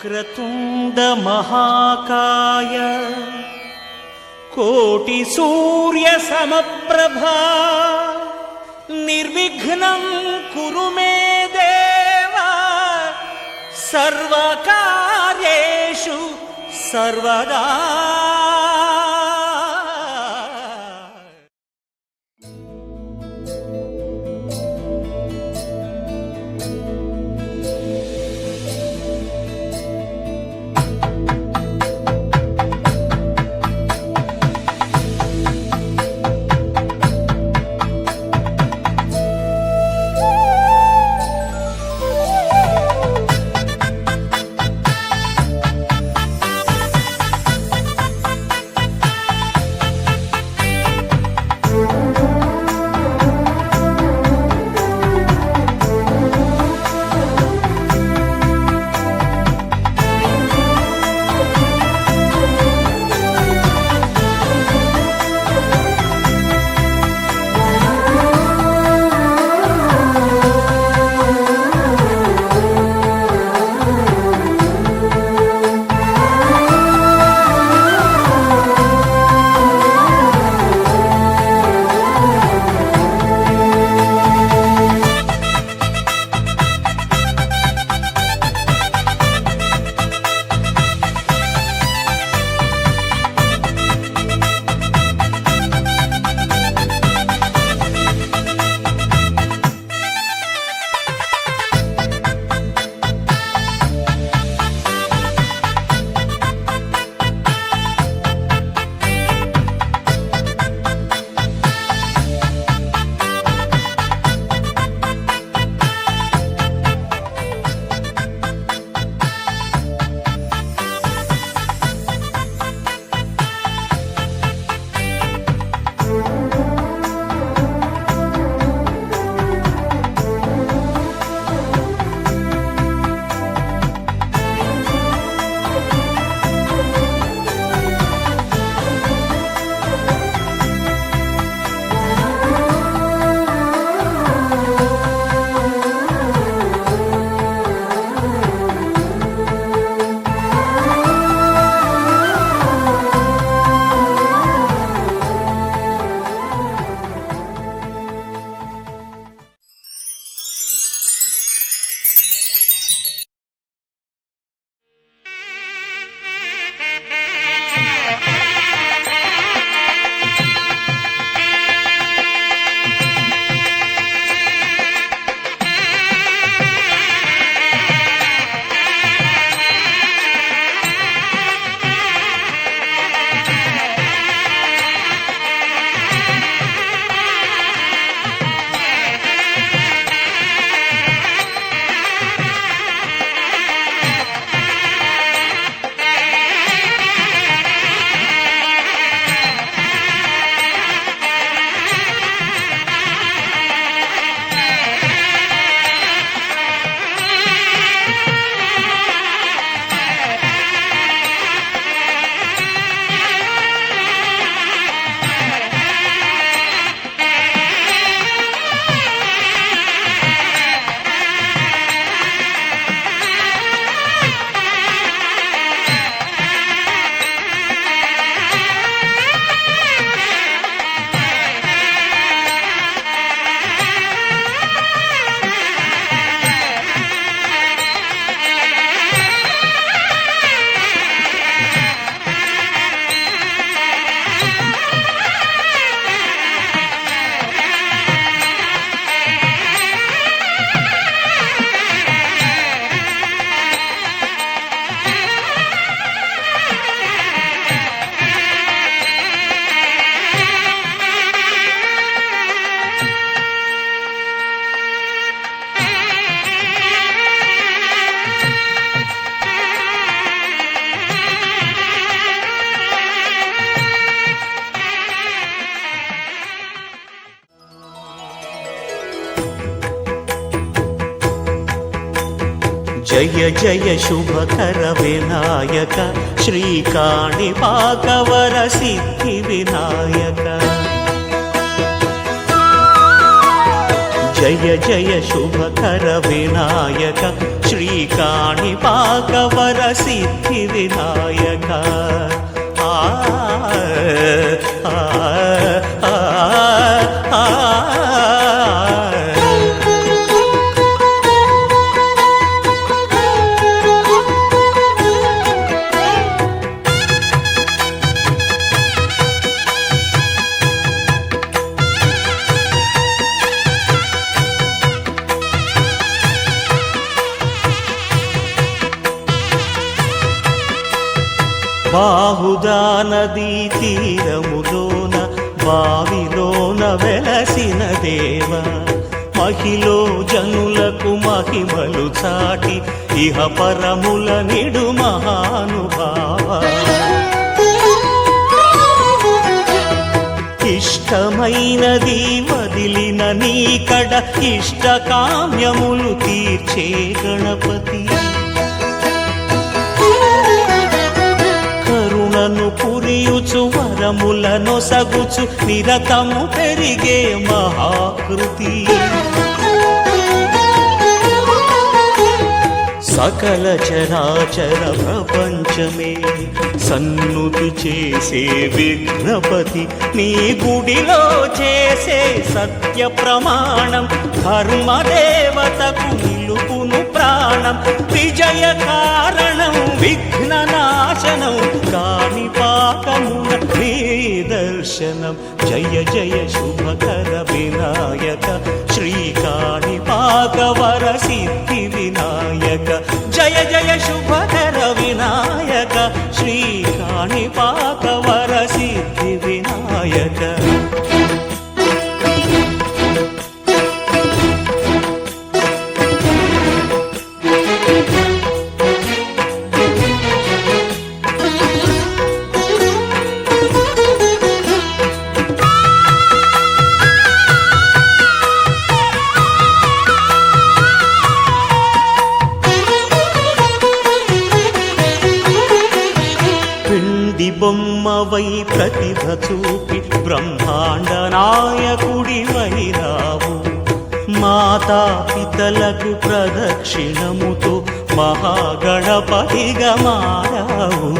వక్రతుండ మహాకాయ కోటి సూర్య సమప్రభా నిర్విఘ్నం కురు మే దేవా సర్వకార్యేషు సర్వదా. జయ జయ శుభకర వినాయక శ్రీకాణిపాకవర సిద్ధి వినాయక. జయ జయ శుభకర వినాయక శ్రీకాణిపాకవర సిద్ధి వినాయక ఆ ఆ ఆ ఆ బాహుదా నదీ తీరములోన బావిలోన వెలసిన దేవ మహిలో జనులకు మహిమలు చాటి ఇహ పరముల నిడు మహానుభావ ఇష్టమైనది వదిలిన నీకడ ఇష్ట కామ్యములు తీర్చే గణపతి కరుణను పురియుచు వరములను సగుచు నిరతము పెరిగే మహాకృతి సకల చరాచర ప్రపంచమే సన్నుతి చేసే విఘ్నపతి నీ గుడిలో చేసే సత్య ప్రమాణం ధర్మదేవతకు నిలుపును ప్రాణం విజయ కారణం విఘ్న నాశనం కాణిపాకమున నీ దర్శనం జయ జయ శుభకర వినాయక శ్రీ కాణిపాకవర సిద్ధి వినాయక జయ జయ శుభకర వినాయక శ్రీ కాణిపాకవర సిద్ధి వినాయక బొమ్మవై ప్రతిభ చూపి బ్రహ్మాండ నాయకుడి వైరావు మాతా పితలకు ప్రదక్షిణముతో మహాగణపతిగా మారావు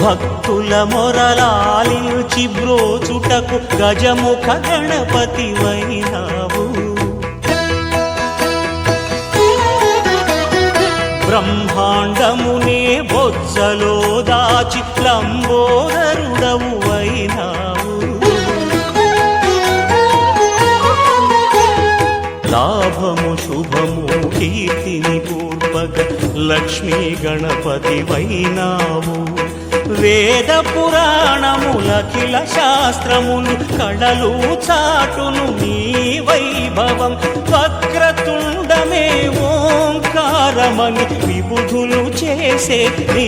భక్తుల మొరలాలించి బ్రోచుటకు గజముఖ గణపతి వైనావు బ్రహ్మాండమునే బొజ్జలో దాచి లంబోదరుడవు అయినావు లాభము శుభము కీర్తిని పూర్వక లక్ష్మీ గణపతి వైనావు వేద పురాణములఖిల శాస్త్రములు కళలు చాటును నీ వైభవం వక్రతుండమే ఓంకారమని విబుధులు చేసే నీ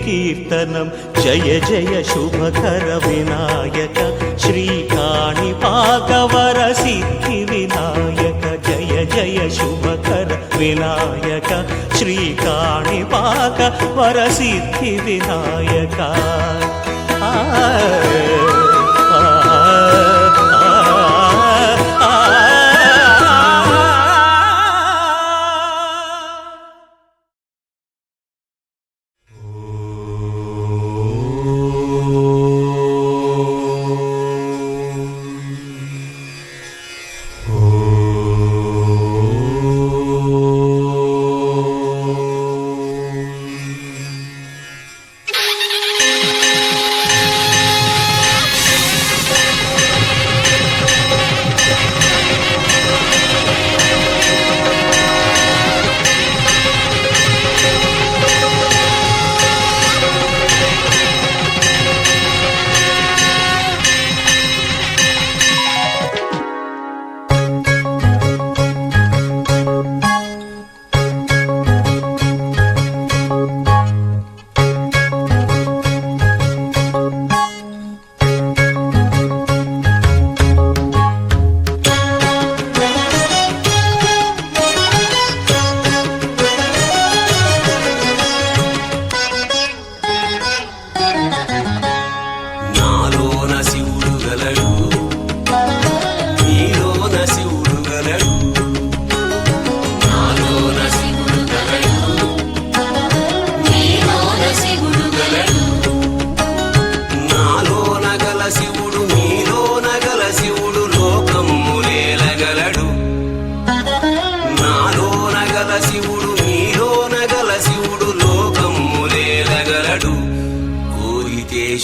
కీర్తనం జయ జయ శుభకర వినాయక శ్రీ కాణిపాకవర సిద్ధి వినాయక జయ జయ శుభకర వినాయక శ్రీ కాణిపాకవర సిద్ధి వినాయక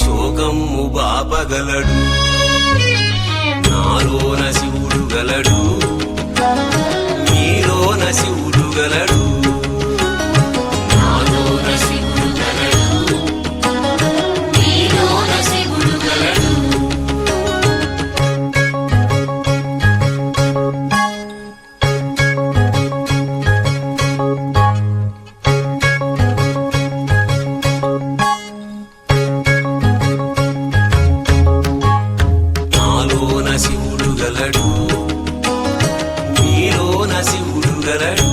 శోకమ్ము బాపగలడు. నాలోన శివుడు గలడు, నీలోన శివుడు గలడు. నాలోన శివుడు గలడు, నీలోన శివుడు గలడు. నాలోన శివుడు గలడు, నీలోన శివుడు గలడు.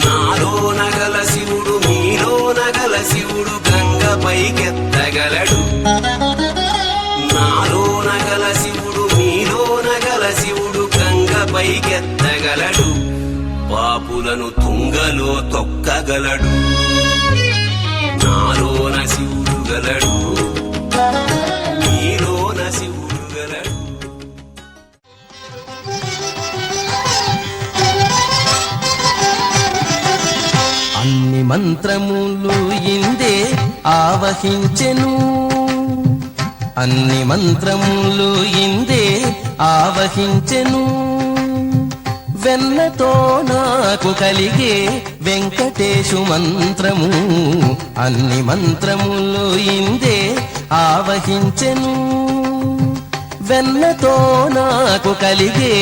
నాలోన గల శివుడు నీలోన గల శివుడు గంగ పైకెత్తగలడు. నాలోన గల శివుడు నీలోన గల శివుడు గంగ పైకెత్తగలడు. పాపులను తుంగలో తొక్కగలడు. నాలోన శివుడు గలడు, నీలోన శివుడు గలడు. అన్ని మంత్రములు ఇందే ఆవహించెను, అన్ని మంత్రములు ఇందే ఆవహించెను. వెన్నతో నాకు కలిగే వెంకటేశు మంత్రము, అన్ని మంత్రములు ఇందే ఆవహించెను. వెన్నతో నాకు కలిగే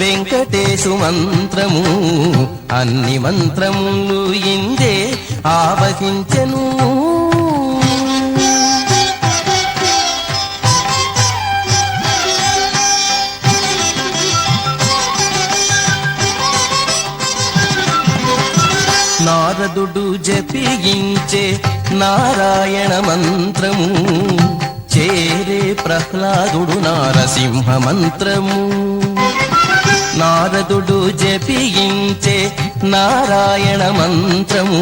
వెంకటేశు మంత్రము, అన్ని మంత్రములు ఇందే ఆవహించెను. నారదుడు జపించే నారాయణ మంత్రము, చేరే ప్రహ్లాదుడు నారసింహ మంత్రము. నారదుడు జపించే నారాయణ మంత్రము,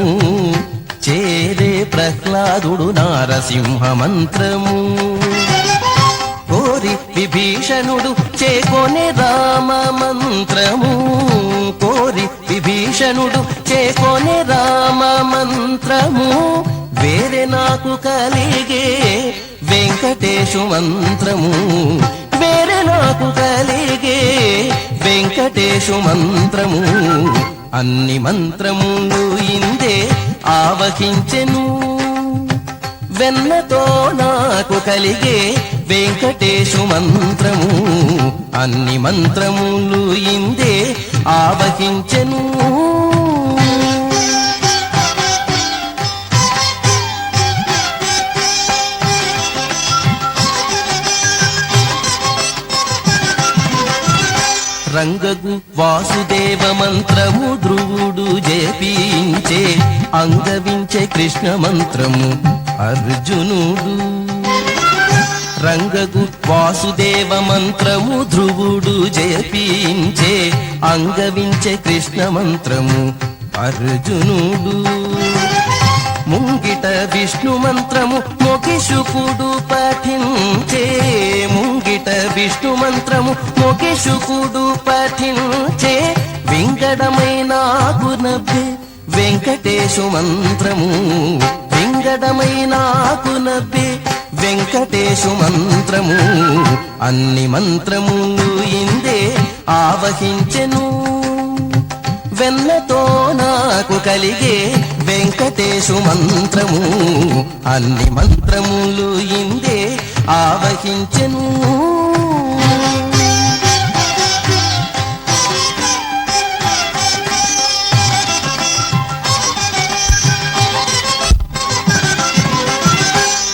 చేరే ప్రహ్లాదుడు నారసింహ మంత్రము. కోరి విభీషణుడు చేకొనే రామ మంత్రము, కోరి విభీషణుడు చేకొనే రామ మంత్రము. వేరే నాకు కలిగే వెంకటేశు మంత్రము, వేరే నాకు కలిగే వెంకటేశు మంత్రము. అన్ని మంత్రములు ఇందే ఆవహించెను. వెన్నతో నాకు కలిగే వెంకటేశు మంత్రము, అన్ని మంత్రములు ఇందే ఆవహించెను. రంగగు వాసుదేవ మంత్రము ధ్రువుడు జపించే, అంగవించే కృష్ణ మంత్రము అర్జునుడు. రంగగు వాసుదేవ మంత్రము ధ్రువుడు జపించే, అంగవించే కృష్ణ మంత్రము అర్జునుడు. ముంగిట విష్ణు మంత్రము మొకిశుకుడు పఠించే, ముంగిట విష్ణు మంత్రము మొకిశుకుడు పఠించే. వింగడమైనాకు నవ్వే వెంకటేశు మంత్రము, వింగడమైనాకు నవ్వే వెంకటేశు మంత్రము. అన్ని మంత్రములు ఇందే ఆవహించెను. వెన్నతో నాకు కలిగే వెంకటేశు మంత్రము, అన్ని మంత్రములు ఇందే ఆవహించెను.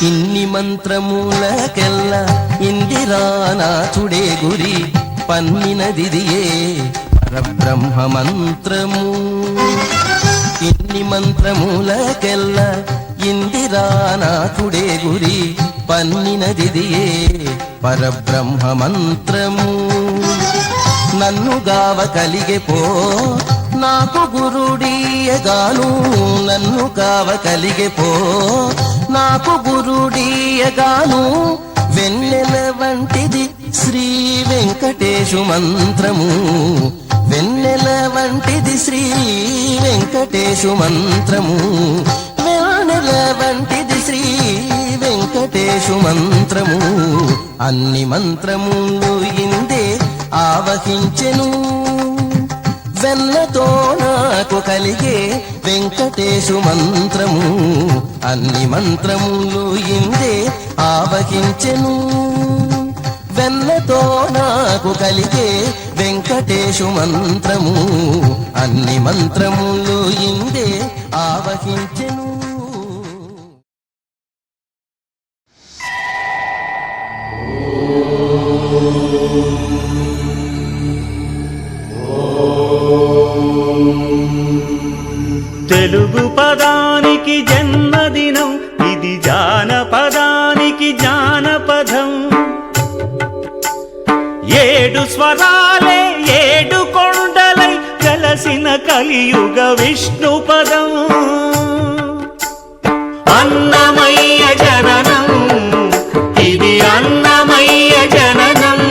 ఇన్ని మంత్రములకెల్లా ఇందిరానాథుడే గురి, పన్నినదిదియే పరబ్రహ్మ మంత్రము. ఇన్ని మంత్రములకెల్లా ఇందిరానాథుడే గురి, పన్నినదిదియే పరబ్రహ్మ మంత్రము. నన్ను గావ కలిగే పో నాకు గురుడీయగాను, నన్ను కావ కలిగే పో నాకు గురుడీయగాను. వెన్నెల వంటిది శ్రీ వెంకటేశు మంత్రము, వెన్నెల వంటిది శ్రీ వెంకటేశు మంత్రము, వెన్నెల వంటిది శ్రీ వెంకటేశు వెంకటేశు మంత్రము అన్ని మంత్రములు ఇందే ఆవహించెను. వెన్నతో నాకు కలిగే వెంకటేశు మంత్రము అన్ని మంత్రములు ఇందే ఆవహించెను. వెన్నతో నాకు కలిగే వెంకటేశు మంత్రము అన్ని మంత్రములు ఇందే ఆవహించెను. తెలుగు పదానికి జన్మదినం, ఇది జానపదానికి జానపదం. ఏడు స్వరాలే ఏడు కొండలై కలసిన కలియుగ విష్ణు పదం. అన్నమయ్య జననం, ఇది అన్నమయ్య జననం,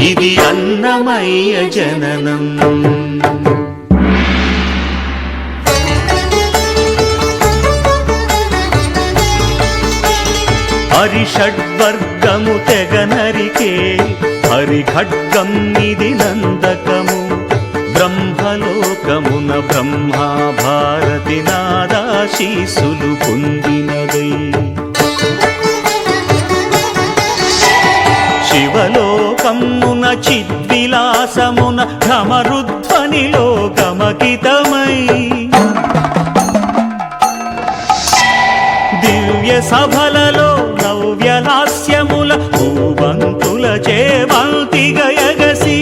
ఇది అన్నమయ్య జననం. హరిషడ్వర్గము తెగనరికే హరిఖడ్గం ఇది నందకము. బ్రహ్మలోకమున బ్రహ్మా భారతి నాదాశీసులు పొందినదై. శివలోకమున చిద్విలాసమున ఘమరుధ్వనిలో గమకితమై. దివ్య సభలలో నవ్యలాస్యముల భూవంతుల చేవంతి గయగసి.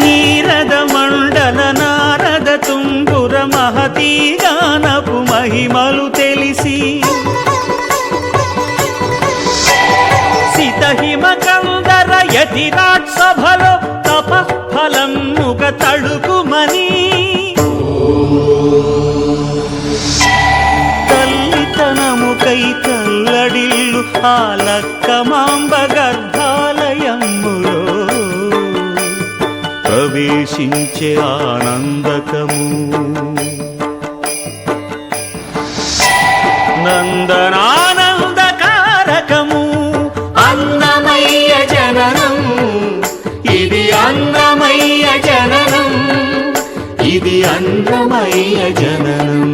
నీరద మండల నారద తుంగుర మహతీ గానపు మహిమలు తెలిసి. సితహిమ కందర యతిరాట్ సభలో తపఃఫలముగ తడుకుమని. తల్లితనముకై కల్లడిల్లు ఆ లక్కమాంబ గర్భాలయములో ప్రవేశించే ఆనందకము. నందనానందకారకము అన్నమయ్య జననం, ఇది అన్నమయ్య జననం, ఇది అన్నమయ్య జననం.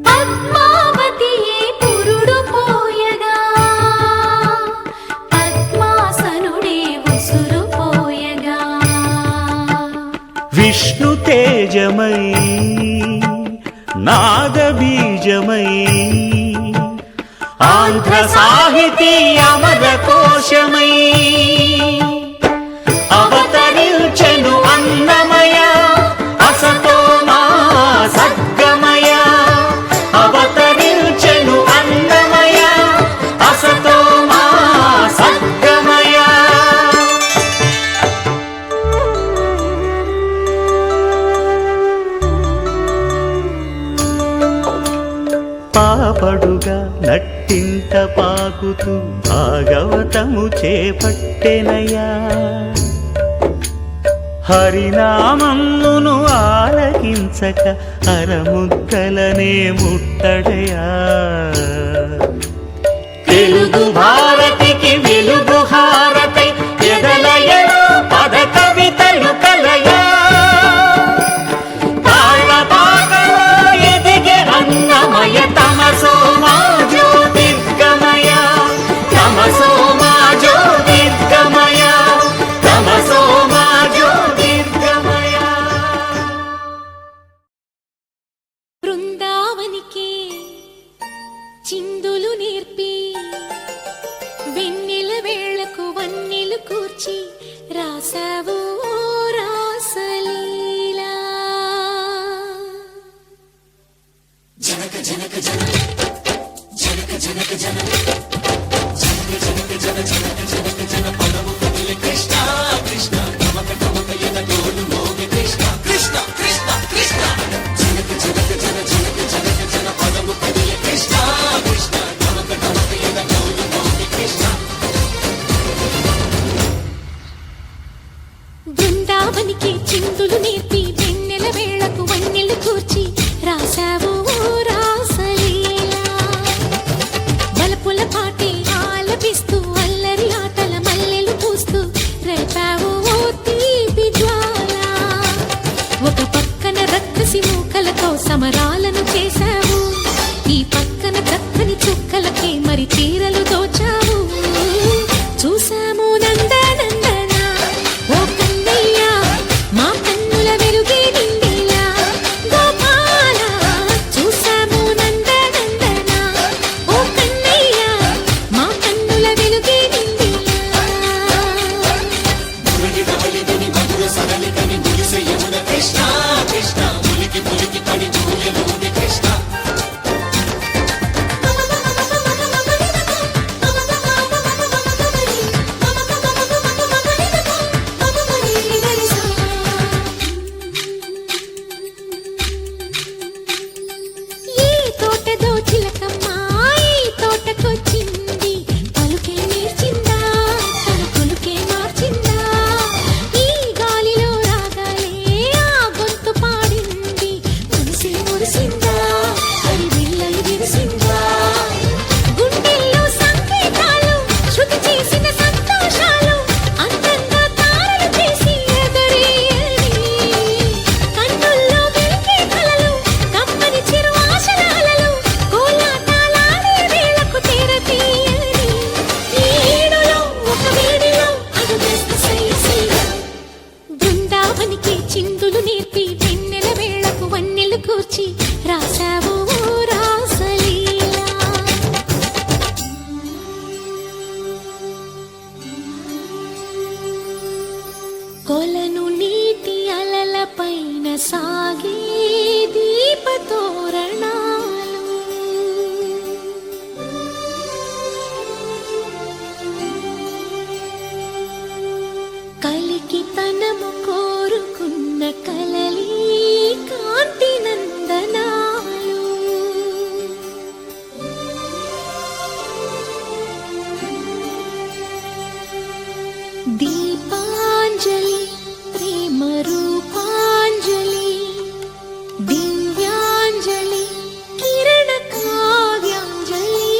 పద్మావతియే పురుడు పోయగా, పద్మాసనుడే ఉసురు పోయగా. విష్ణు తేజమై నాదబీజమై ఆంధ్ర సాహితీ అమర కోశమై అవతరించెను అన్నమయ అసతో మా సద్గమయ. అవతరించెను అన్నమయ అసతో మా సద్గమయ. పాపడుగా నట్టింట పాకుతూ భాగవతము చేపట్టెనయా. హరినామమును ఆలకించక అరముద్దలనే ముట్టడయా. తెలుగు భారతికి వెలుగు హారతై ఎదలయలో పద కవితలు కలయా. తాళపాకలో ఎదిగే అన్నమయ తమసో మా జ్యోతిర్గమయ, తమసో మా జ్యోతిర్గమయ, తమసో మా జ్యోతిర్గమయ. బృందావనికి చిందులు నేర్పి, వెన్నెల వేళకు వన్నెలు కూర్చి రాసావు రాసలీలా. జనక జనక జన జనక జనక జన జనక జనక జన జనక జనక జన పదము కదిలే కృష్ణ కృష్ణ గమక గమక ఎద డోలు మోగే కృష్ణ కృష్ణ కృష్ణ కృష్ణ. జనక జనక జన జనక జనక జన పదము కదిలే కృష్ణ కృష్ణ గమక గమక ఎద డోలు మోగే కృష్ణ. బృందావనికి చిందులు నేర్పి వెన్నెల వేళకు వన్నెలు కూర్చి రాశావు రాసలీలా బలపుల పాటే ఆలపిస్తూ అల్లరి ఆటల మల్లెలు పూస్తూ రేపావు తీపి జ్వాల ఒక పక్కన రక్కసి మూకలతో సమరాలను చేశావు ఈ పక్కన చక్కని చుక్కలకే మరి చీరలు దోచావు చూసాము నందనందన ఓ కన్నయ్య మా కన్నుల వెలుగే నిండిలా గోపాల చూసాము నందనందన ఓ కన్నయ్య మా కన్నుల వెలుగే నిండిలా మురళి రవళిదని మధుర సరళికని మురిసె యమున కృష్ణ కృష్ణ ములికి ములికి పడి జూయలుంది కృష్ణ ఈ తోటదో చిలకమ్మ ఈ తోటకొచ్చింది పలుకే నేర్చిందా తన కొలుకే మార్చిందా ఈ గాలిలో రాగాలే ఆ గొంతు పాడింది మనసి మురిసిందా హరి విల్లలు విరిసిందా గుండెల్లో సంకేతాలు శృతి చేసిన సంతోషాలు అందంగా తారలు చేసి ఎదురేయని కన్నుల్లో వెలిగే కలలు కమ్మని చిరు ఆశల అలలు కోలాటాలాడే వేళకు తెరతీయని ఈ ఈడులో ఒక వేడిలో అడుగేస్త సైసయ్య బృందావనికి చిందులు నేర్పి వెన్నెల వేళకు వన్నెలు కూర్చి రాశావు రాసలీలా కొలను నీటి అలల పైన సాగే దీపతోరణాలు కలికి తనము కోరుకున్న కలలి కాంతి నందనాలు దీపాంజలి ప్రేమ రూపాంజలి దివ్యాంజలి కిరణ కావ్యాంజలి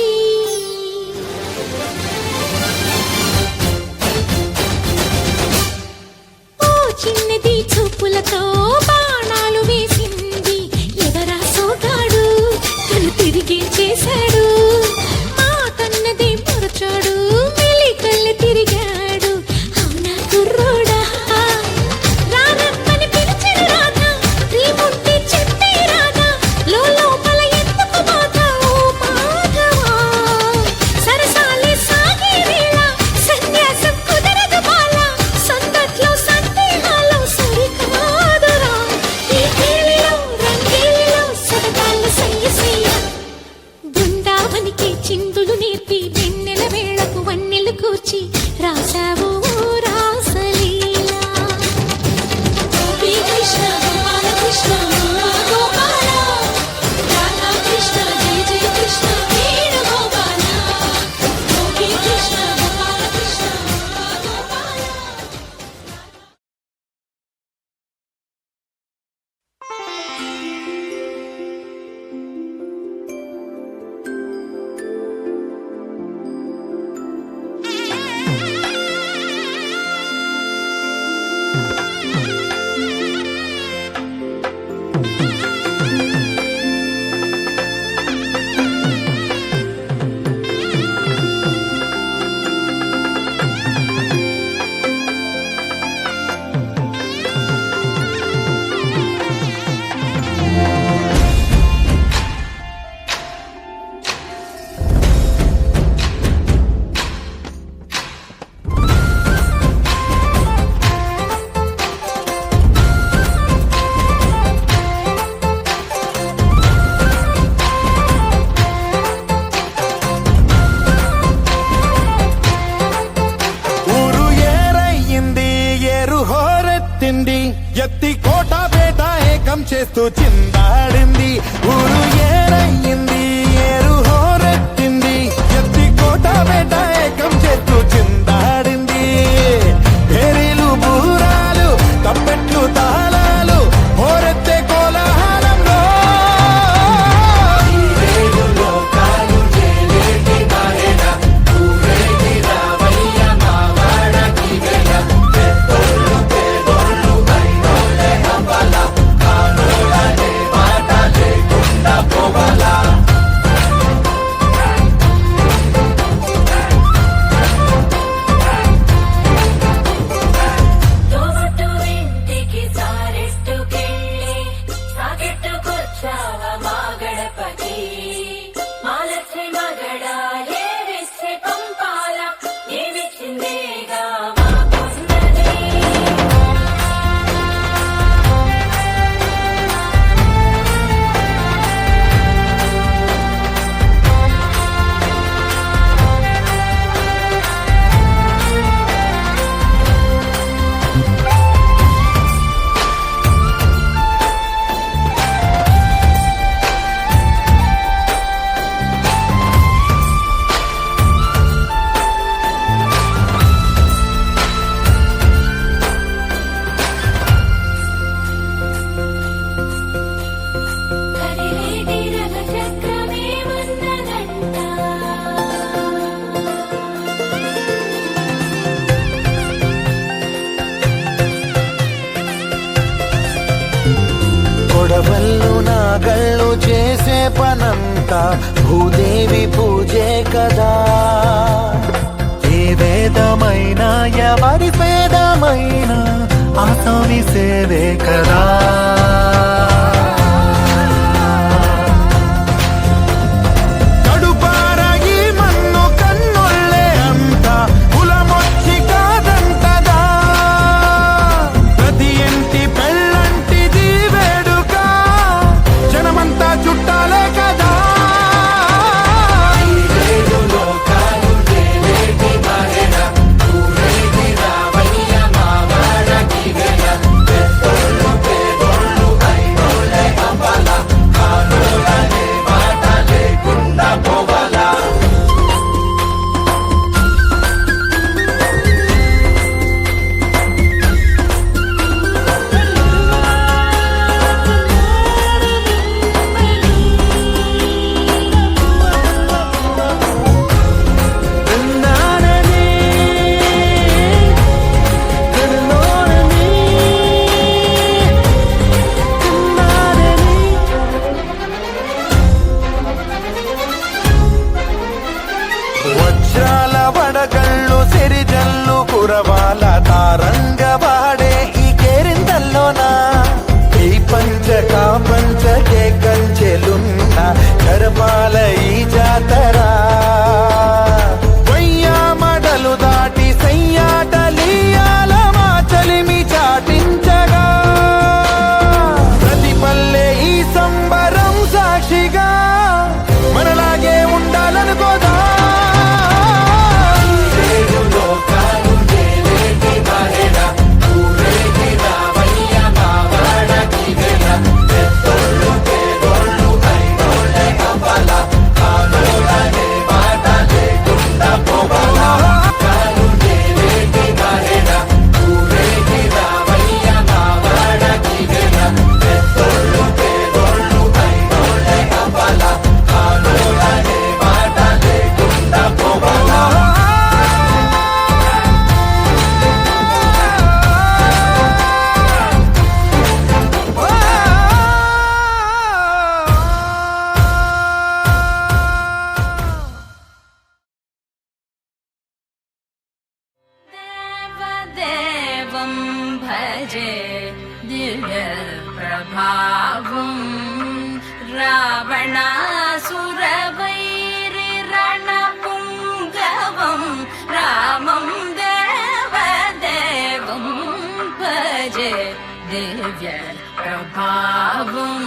ఓ చిన్నది చూపులతో బాణాలు వేసింది ఎవరా సోగాడు తను తిరిగి చేశాడు మా కన్నది మరచాడు మెలికల్లి తిరిగాడు అవునా కుర్రోడా రారమ్మని పిలిచిన రాధా శ్రీముంటి చెప్పే రాధా లోపల ఎందుకు బాధ ఓ మాధవా సరసాలే సాగే వేళ సన్యాసం కుదరదు బాల సందట్లో సందేహాలు సరికాదురా ఈ కేళిలో రంగేలిలో సరదాల సయ్య బృందావనికి చిందులు నేర్పి వెన్నెల వేళకు వన్నెలు కూర్చి రాశావు రాసలీలా గోపీ కృష్ణ గోపాల కృష్ణ గోపాల రాధా కృష్ణ జయ జయ కృష్ణ వేణు గోపాల గోపీ కృష్ణ గోపాల కృష్ణ గోపాల ఎత్తి కోట బేట ఏకం చేస్తూ చిందాడింది ఊరు ఏరయ్యింది ఏరు హోరెత్తింది ఎత్తి కోట బేట ఏకం చేస్తూ చిందాడింది పేరీలు బూరాలు తప్పె మగళ్ళు చేసే పనంతా భూదేవి పూజే కదా. ఏ వేదమైనా ఎవరి పేదమైనా ఆసామి సేవే కదా. వడగళ్ళు సిరిజల్లు కురవాల తారంగవాడే ఈ కేరింతల్లోనా. ఈ పంచకా పంచకే కంచెలున్న గర్భాల ఈ జాతరా. వయ్యామడలు దాటి సయ్యాటలీయాల మా చలిమి చాటించగా. ప్రతి పల్లె ఈ సంబరం సాక్షిగా మనలాగే ఉండాలనుకోదా. భజే దివ్య ప్రభావం రావణాసురవైరి రణపుంగవం రామం దేవదేవం భజే దివ్య ప్రభావం.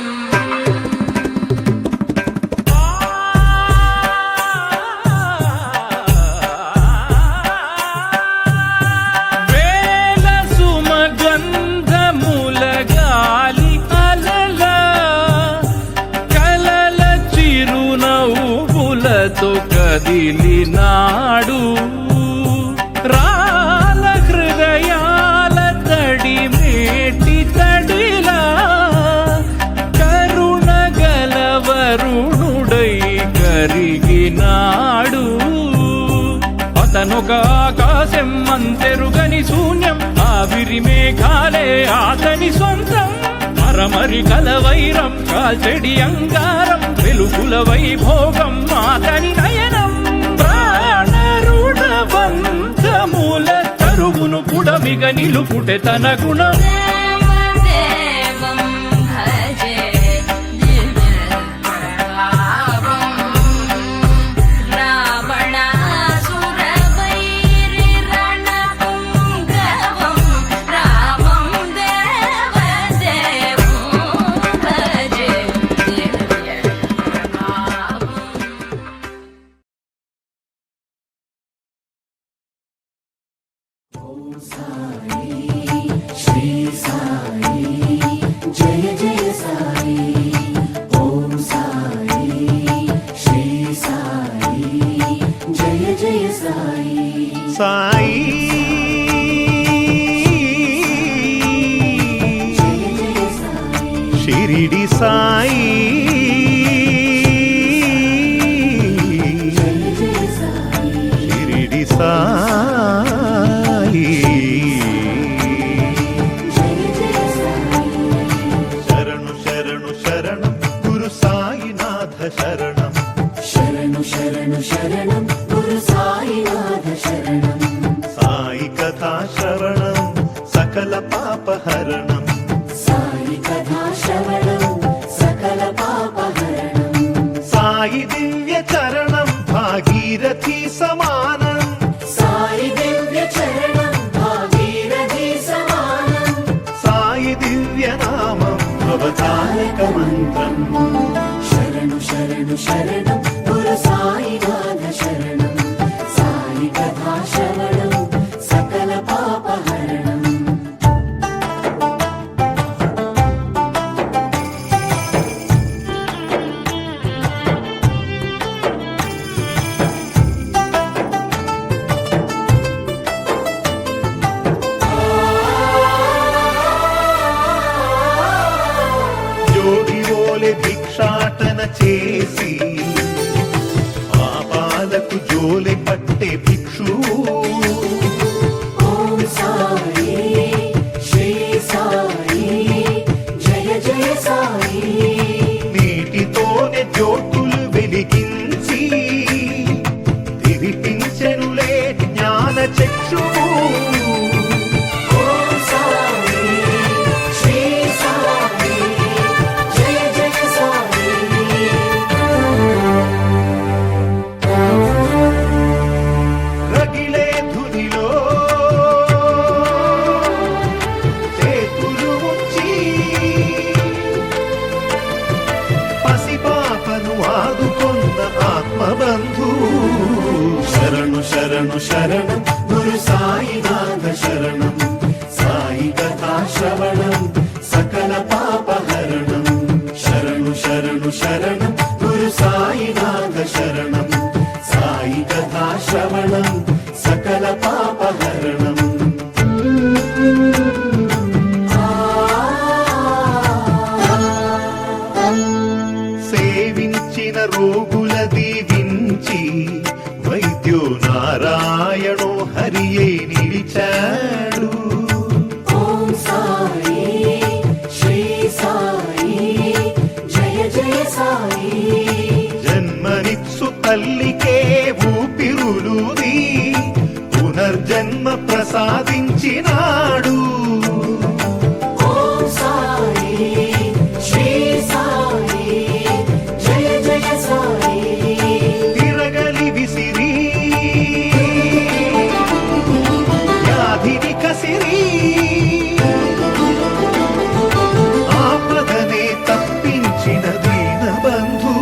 కదిలినాడు రాల హృదయాల తడి మేటి తడిలా కరుణ గలవరుణుడై కరిగినాడు. అతనొక ఆకాశం అంతెరుగని శూన్యం ఆవిరి మేఘాలే అతని సొంతం. మరమరి కలవైరం కాల్చెడి అంగారం వెలుగుల వైభోగం అతని నయనం. ప్రాణరుణవంతముల తరుగును పుడమిగ నిలుపుటె తన గుణం. సాయి షిరిడి సాయి షిరిడి సాయి శరణు శరణు శరణు కథాశ్రవణం సకల పాపహరణం సాయి కథా శ్రవణం సకల పాపహరణం సాయి దివ్య చరణం భాగీరథి సమానం సాయి దివ్య చరణం భాగీరథి సమానం సాయి దివ్య నామం భవతారక మంత్రం శరణు శరణు శరణం గురు సాయినాథ శరణం సాయి కథా శ్రవణం సకల పాపహరణం యోగి ఓలె భిక్షాటన చేసి పాపాలకు జోలె పట్టే భిక్షు ఓం సాయి శ్రీ సాయి జయ జయ సాయి నీటితోనే జ్యోతులు వెలిగించి తిరిపించెనులే జ్ఞాన చక్షువు ఓం సాయి శ్రీ సాయి జయ జయ సాయి రగిలే ధునిలో చేతులు ఉంచి పసిపాపను ఆదుకొన్న ఆత్మబంధు శరణు శరణు శరణం గురు సాయినాథ శరణం సాయి కథా శ్రవణం సకల పాపహరణం శరణు శరణు శరణం గురు సాయినాథ శరణం సాయి కథా శ్రవణం సకల పాపహరణం సేవించిన రోగుల దీవించి వైద్యో నారాయణో హరియే నిలిచాడు ఓం సాయి శ్రీ సాయి జయ జయ సాయి జన్మనిత్సు తల్లికే ఊపిరులుది పునర్జన్మ ప్రసాదించినాడు ఓం సాయి శ్రీ సాయి జయ జయ సాయి తిరగలి విసిరి వ్యాధిని కసిరి ఆపదనే తప్పించిన దీనబంధు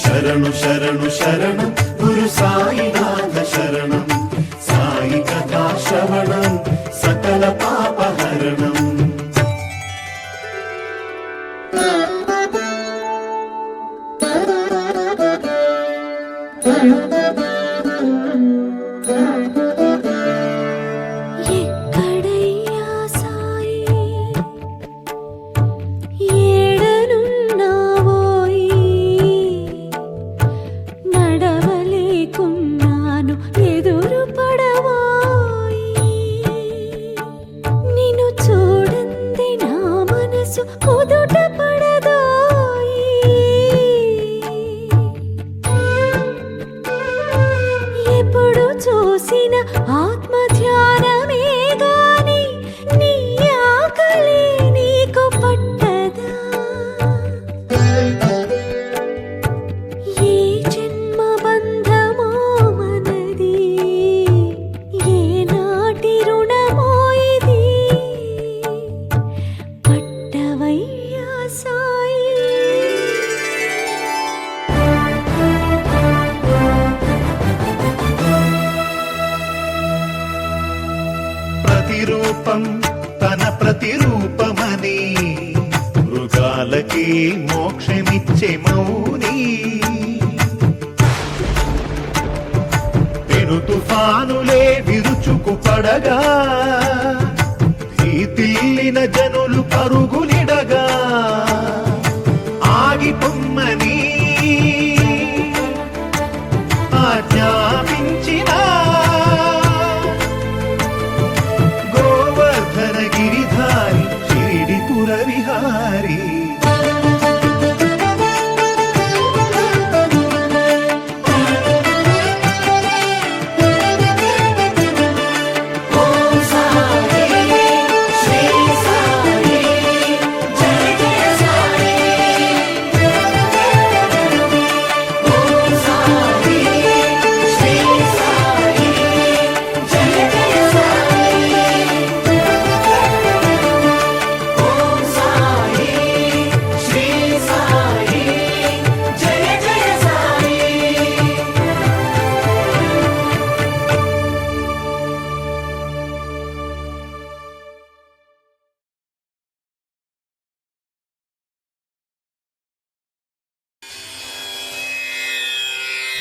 శరణు శరణు శరణం గురు సాయినాథ శరణం సాయి కథా శ్రవణం సకల పాపహరణం ఎక్కడయ్యా సాయి ఏడనున్నావోయి నడవలేకున్నాను ఎదురు పడవోయి నిన్ను చూడంది నా మనసు కుదుట పడదోయి ఎప్పుడు చూసిన ఆత్మ ధ్యానమే గాని నీ ఆకలి నీకు పట్టదా ఏ జన్మ బంధమో మనది ఏ నాటి రుణమో ఇది పట్టవయ్యా సాయి ప్రతిరూపం తన ప్రతిరూపమని మృగాలకి మోక్షమిచ్చే మౌని పెను తుఫానులే విరుచుకు పడగా భీతిల్లిన జనులు పరుగులిడగా ఆగిపొమ్మని ఆజ్ఞాపించిన గోవర్ధన గిరిధారి షిరిడిపుర విహారీ ఓం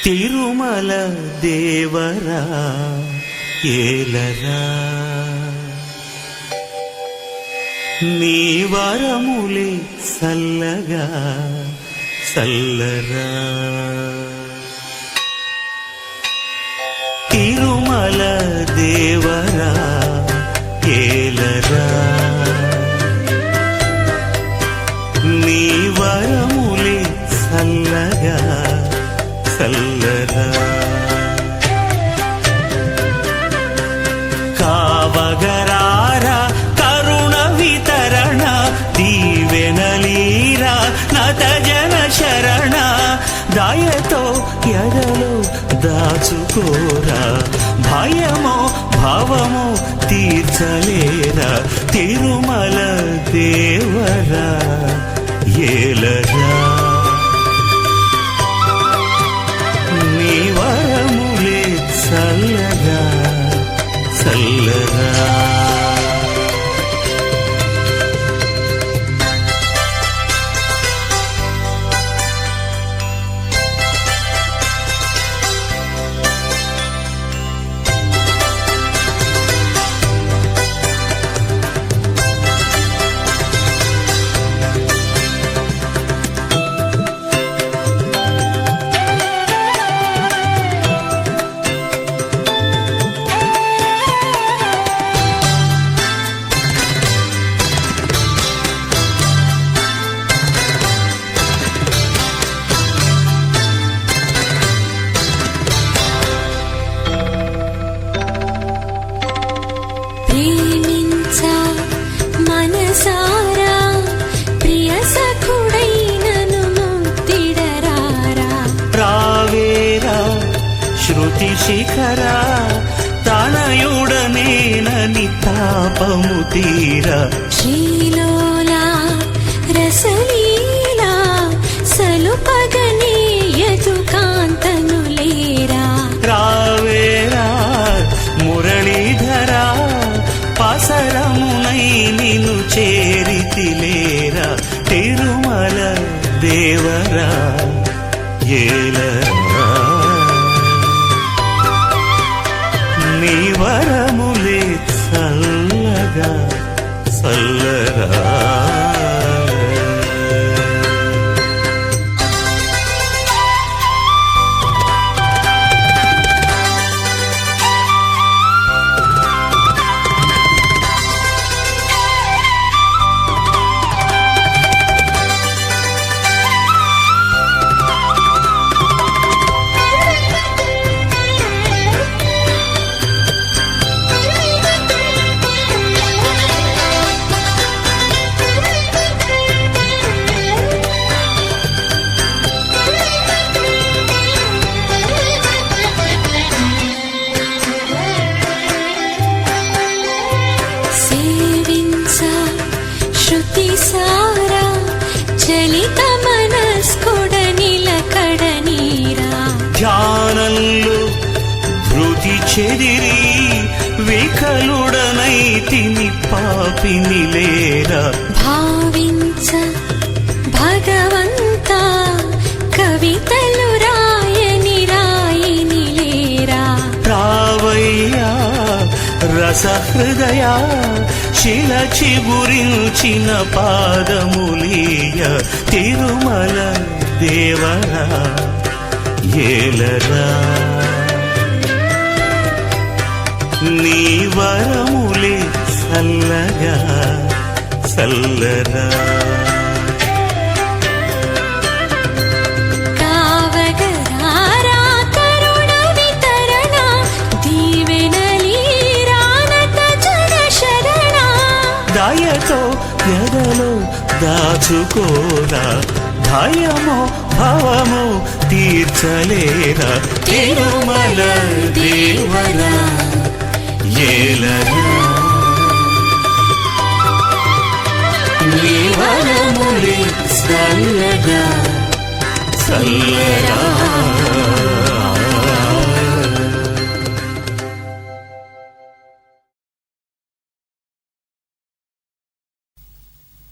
తిరుమల దేవరా ఏలరా నీ వరములే సల్లగా సల్లరా తిరుమల దేవరా ఏలరా నీ వరములే సల్లగా సల్లరా కావగరారా కరుణ వితరణ దీవెనలీరా నత జన శరణ దయతో ఎదలో దాచుకోరా భయమో భావమో తీర్చలేరా తిరుమల దేవరా ఏలరా నీ వరములే చల్లగా చల్లరా ప్రేమించా మనసారా ప్రియ సఖుడైనను ముక్తిడరారా రావేరా శృతి శిఖరా తనయుడనేనని తాపము తీరా శ్రీలోలా రసలీలా సలుపగనీయతు కాంతను లేరా రావేరా మురళీధరా పసరమునై నిన్ను చేరితిలేరా తిరుమల దేవరా ఏలరా నీ వరములే చల్లగా చల్లరా సేవించా శృతి సారా చలిత మనస్కుడనిలకడనీరా ధ్యానంలో ధృతి చెదిరి వికలుడనైతిని పాపిని లేరా భావించ భగవంతా కవితలు రాయని రాయిని లేరా రావయ్యా రసహృదయ శిల చిగురించిన పాదములీయ తిరుమల దేవరా ఏలరా నీ వరములే చల్లగా చల్లరా కావగరారా కరుణ వితరణ దీవెనలీరా నత జన శరణ దయతో ఎదలో దాచుకోరా భయమో భవమో తీర్చలేరా తిరుమల దేవరా ఏలరా నీ వరములే చల్లగా చల్లరా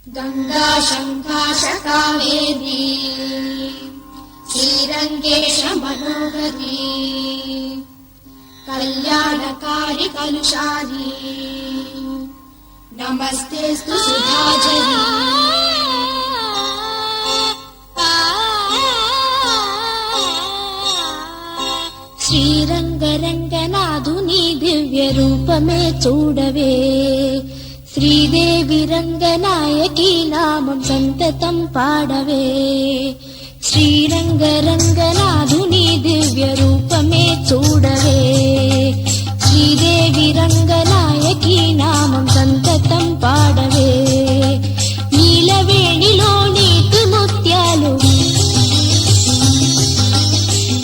गंगा शंका शकावेदी శ్రీరంగేశ మనోహరి కళ్యాణకారి కలుషారి నమస్తేస్తు సుధాజరి శ్రీరంగరంగనాథుని దివ్య రూపమే చూడవే శ్రీదేవి రంగనాయకి నామం సంతతం పాడవే శ్రీరంగరంగనాథుని దివ్య రూపమే చూడవే శ్రీదేవి రంగనాయకి నామం సంతతం పాడవే నీలవేణిలో నీటి ముత్యాలు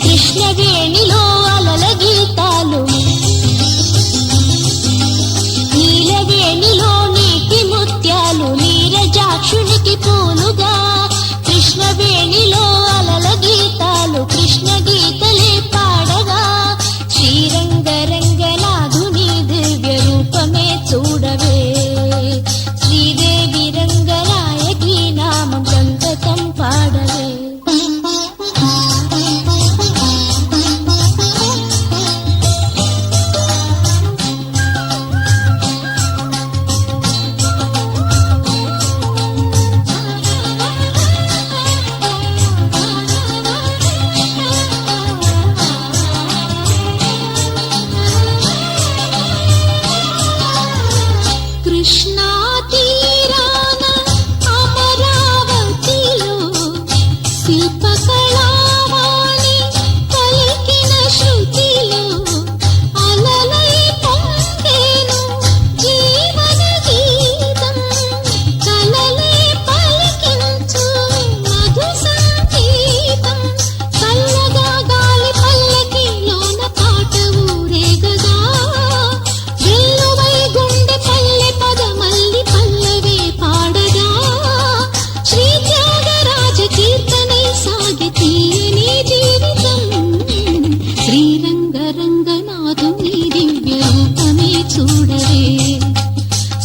కృష్ణవేణిలో అలల గీతాలు నీలవేణిలో నీటి ముత్యాలు నీరజాక్షునికి పూలుగా కృష్ణవేణిలో అలల గీతాలు కృష్ణ గీతలే పాడగా శ్రీరంగరంగనాథుని దివ్య రూపమే చూడవే శ్రీదేవి రంగనాయకి నామం సంతతం పాడవే కృష్ణా తీరాన అమరావతిలో శిల్పకళావాణి పలికిన శృతిలో అలలై పొంగేను జీవన గీతం కలలే పలికించు మధు సంగీతం చల్లగా గాలి పల్లకిలోన పాట ఊరేగగా వెల్లువై గుండె పల్లె పదమల్లి పల్లవే పాడగా శ్రీ త్యాగరాజ కీర్తనై సాగి తీయని జీవితం శ్రీరంగరంగనాథుని దివ్య రూపమే చూడవే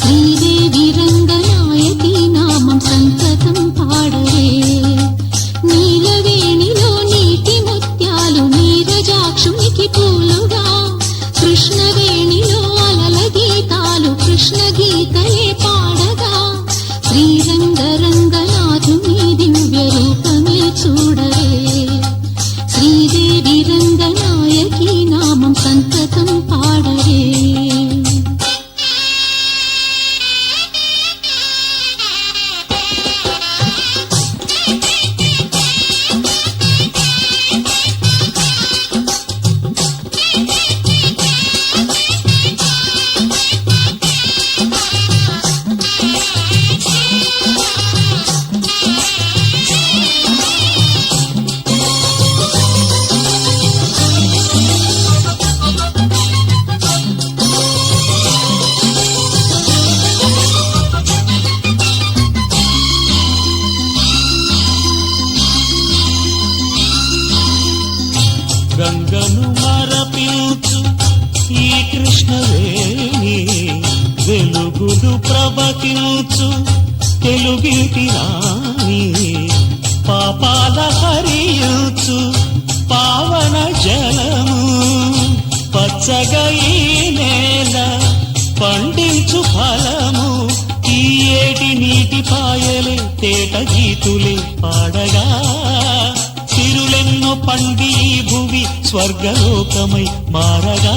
శ్రీదేవి రంగనాయకి నామం సంతతం పాడవే నీలవేణిలో నీటి ముత్యాలు నీరజాక్షునికి పూలుగా కృష్ణవేణిలో అలల గీతాలు కృష్ణ గీతలే పాడగా శ్రీరంగరంగనాథుని దివ్య రూపమే చూడవే శ్రీదేవి రంగనాయకి నామం సంతతం పాడవే గంగను మరపించు ఈ కృష్ణవేణి వెలుగులు ప్రవహించు తెలుగిటి రాణి పాపాల హరించు పావన జలము పచ్చగా ఈ నేల పండించు ఫలము ఈ ఏటి నీటి పాయలే తేట గీతులే పాడగా సిరులెన్నో పండి ఈ భువి స్వర్గలోకమై మారగా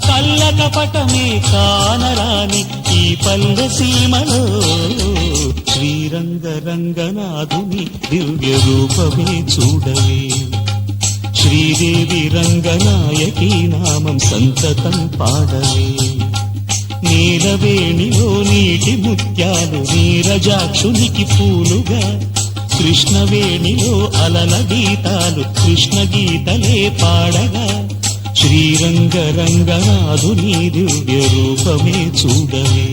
కళ్ళ కపటమే కానరాని ఈ పల్లె సీమలో శ్రీరంగరంగనాథుని దివ్య రూపమే చూడవే శ్రీదేవి రంగనాయకి నామం సంతతం పాడవే నీలవేణిలో నీటి ముత్యాలు నీరజాక్షునికి పూలుగా కృష్ణవేణిలో అలల గీతాలు కృష్ణ గీతలే పాడగా శ్రీరంగరంగనాథుని దివ్య రూపమే చూడవే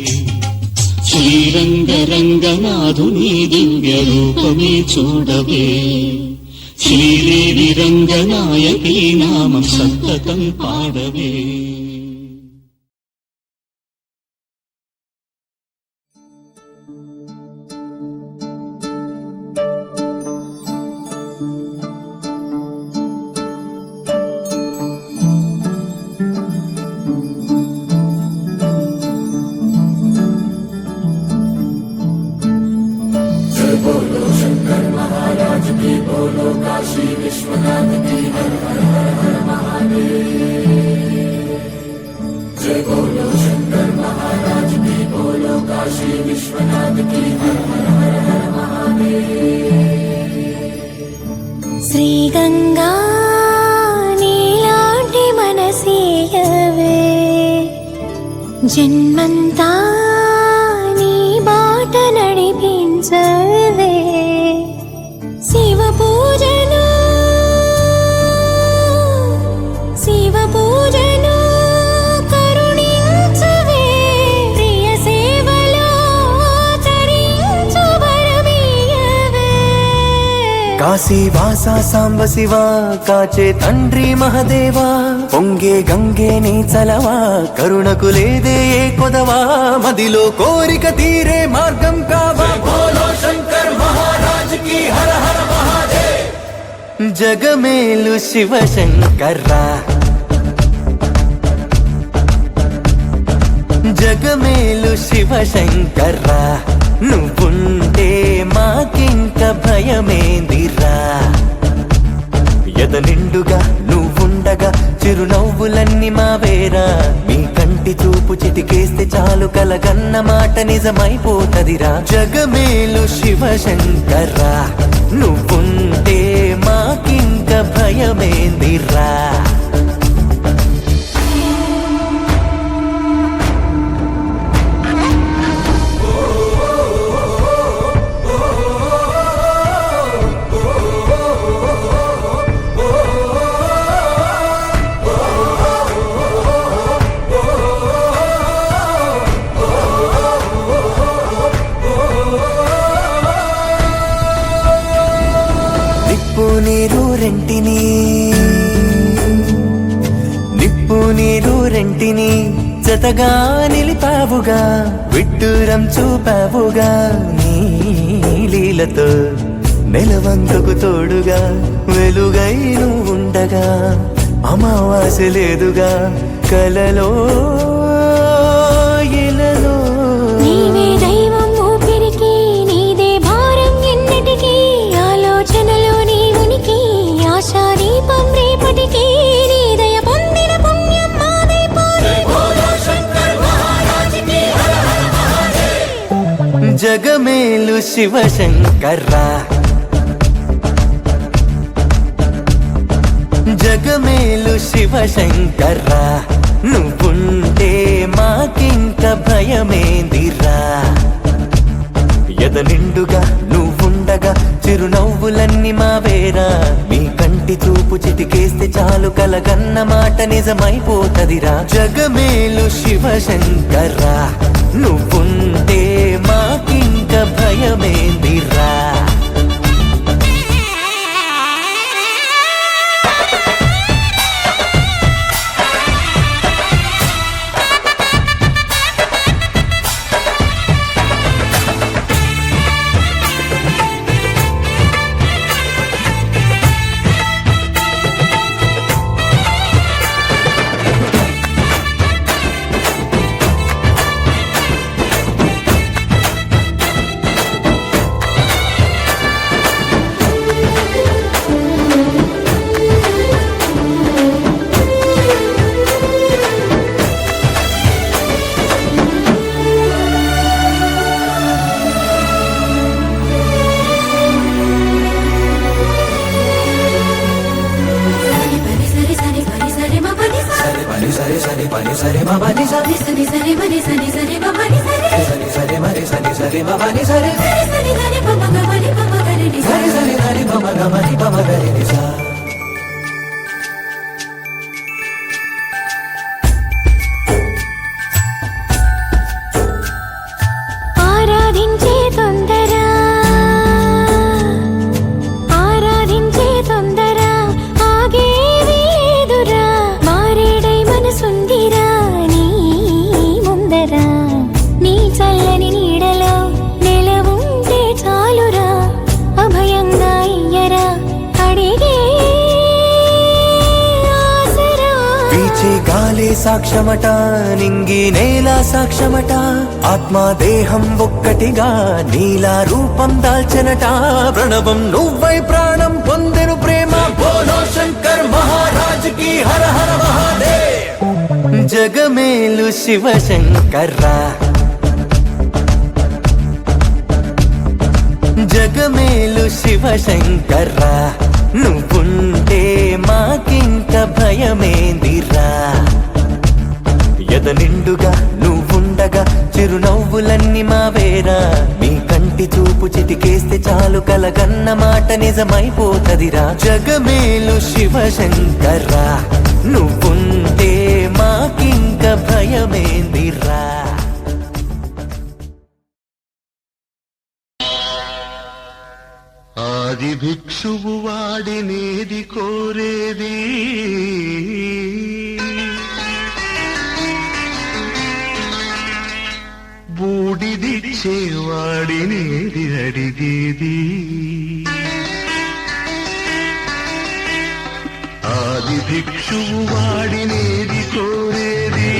శ్రీరంగరంగనాథుని దివ్య రూపమే చూడవే శ్రీదేవి రంగనాయకి నామం సంతతం పాడవే శ్రీ గంగా నీలాంటి మనసీయవే జన్మంతా నీ బాట నడిపించవే శివ పూజను కరుణించవే ప్రియ సేవలో తరించు వరమీయవే కాశీ వాసా సాంబ శివ కాచే తండ్రి మహదేవా పొంగే గంగే నీ చలవా కరుణకు లేదే ఏ కొదవా మదిలో కోరిక తీరే మార్గం కావా బోలో శంకర్ మహారాజ్ కి హర హర మహాదేవ్ జగమేలు శివ శంకర్రా జగమేలు శివ శంకర్రా నువ్వుంటే మాకింక భయమేందిరా ఎద నిండుగా నువ్వుండగా చిరునవ్వులన్నీ మావేరా మీ కంటి చూపు చిటికేస్తే చాలు కలగన్న మాట నిజమైపోతదిరా జగమేలు శివ శంకర్రా నువ్వుంటే మాకింక భయమేందిరా నిప్పు నీరు రెంటిని జతగా నిలిపావుగా విడ్డూరం చూపావుగా నీ లీలతో నెలవంకకు తోడుగా వెలుగై నువ్వుండగా అమావాస్య లేదుగా కలలో ఇలలో నీవే దైవం ఊపిరికి నీదే భారం ఎన్నటికీ ఆలోచనలో నీ ఉనికి ఆశా దీపం రేపటికి నీ దయ పొందిన పుణ్యం మాదే జగమేలు శివ శంకర్రా జగమేలు శివ శంకర్రా నువ్వుంటే మాకింక భయమేందిరా ఎద నిండుగా నువ్వుండగా చిరునవ్వులన్నీ మావేరా మీ కంటి చూపు చిటికేస్తే చాలు కలగన్న మాట నిజమైపోతదిరా జగమేలు శివ శంకర్రా నువ్వుంటే మాకింక భయమేందిరా ఆరాధించే తొందర ఆగేది లేదురా మారేడై మనసుందిరా నీ ముందర నీ చల్లని నీడలో నెలవుంటే చాలురా అభయంగా ఇయ్యరా అడిగే ఆసరా వీచే గాలి గాలే సాక్ష్యమట, నింగి నేల సాక్ష్యమట, ఆత్మ దేహం ఒక్కటిగా నీలా రూపం దాల్చనట. ప్రణవం నువ్వై ప్రాణం పొందెను ప్రేమ, బోలో శంకర్ మహారాజ్ కి హర హర మహాదేవ్. జగమేలు శివ శంకర్రా, జగమేలు శివ శంకర్రా, నువ్వుంటే మాకింక భయమేందిరా. ఎద నిండుగా నువ్వుండగా చిరునవ్వులన్నీ మావేరా. నీ కంటి చూపు చిటికేస్తే చాలు కలగన్న మాట నిజమైపోతదిరా. జగమేలు శివ శంకర్రా, నువ్వుంటే మాకింక భయమేందిరా. ఆది భిక్షువు వాడినేది కోరేది, బూడిదిచ్చేవాడినేది అడిగేది. ఆది భిక్షువు వాడినేది కోరేది,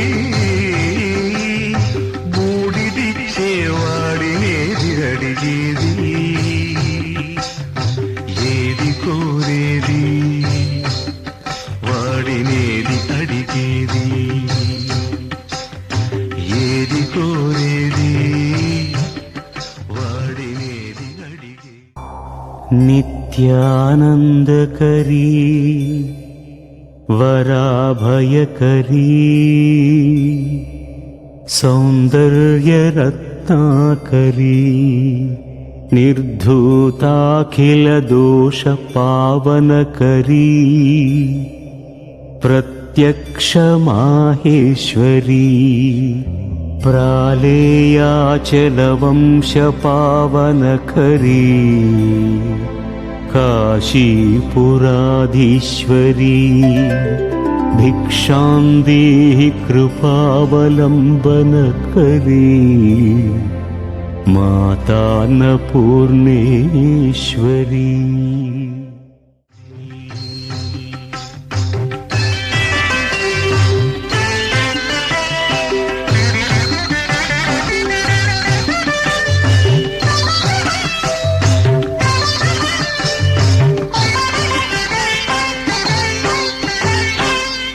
బూడిదిచ్చేవాడినేది అడిగేది. ఏది కోరేది వాడినేది అడిగేది, ఏది కోరేది వాడినేది అడిగేది. నిత్యానందకరీ వరాభయకరీ సౌందర్యరత్నాకరీ నిర్ధూతాఖిలదోషపావనకరీ ప్రత్యక్షమాహేశ్వరీ ప్రాళేయాచలవంశపావనకరీ కాశీపురాధీశ్వరీ భిక్షాందేహి కృపావలంబనకరీ మాతాన్నపూర్ణేశ్వరీ.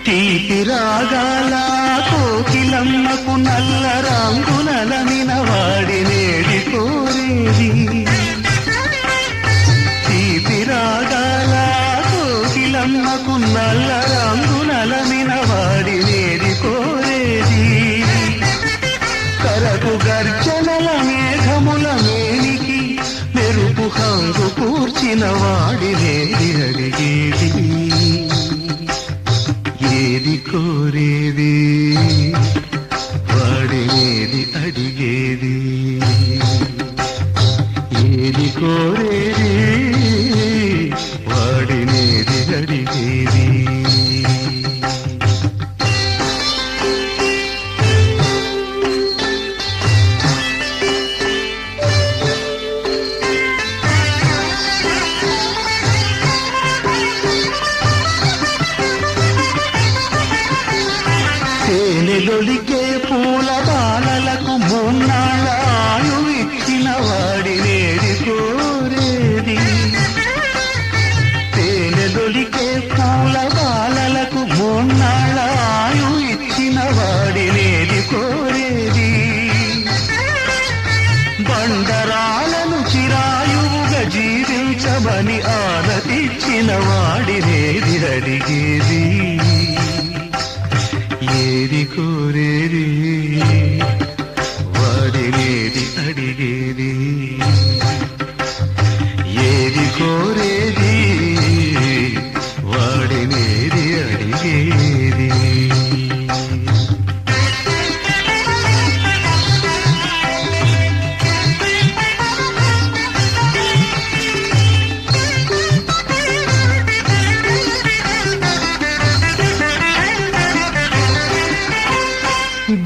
తీపి రాగాల కోకిలమ్మకు నల్ల రాంగునలమిన వాడినేది కోరేది. తీపి రాగాల కోకిలమ్మకు నల్ల రాంగునలమిన వాడినేది కోరేది. కరకు గర్జనల మేఘముల మేనికి మెరుపు హంగు కూర్చిన వాడినేది అడిగేది. ఏది కోరేది వాడినేది అడిగేది, ఏది కోరేది వాడినేది అడిగేది. తేనెలొలికే పూల బాలలకు మూన్నాళ్ళ ఆయువిచ్చిన వాడినేది కోరేది. తేనెలొలికే పూల బాలలకు మూన్నాళ్ళ ఆయు ఇచ్చిన వాడినేది కోరేది. బండరాలను చిరాయువుగా జీవించమని ఆనతిచ్చిన వాడినేది అడిగేది. ఏది కోరేది వాడినేది అడిగేది, ఏది కోరేది వాడినేది అడిగేది.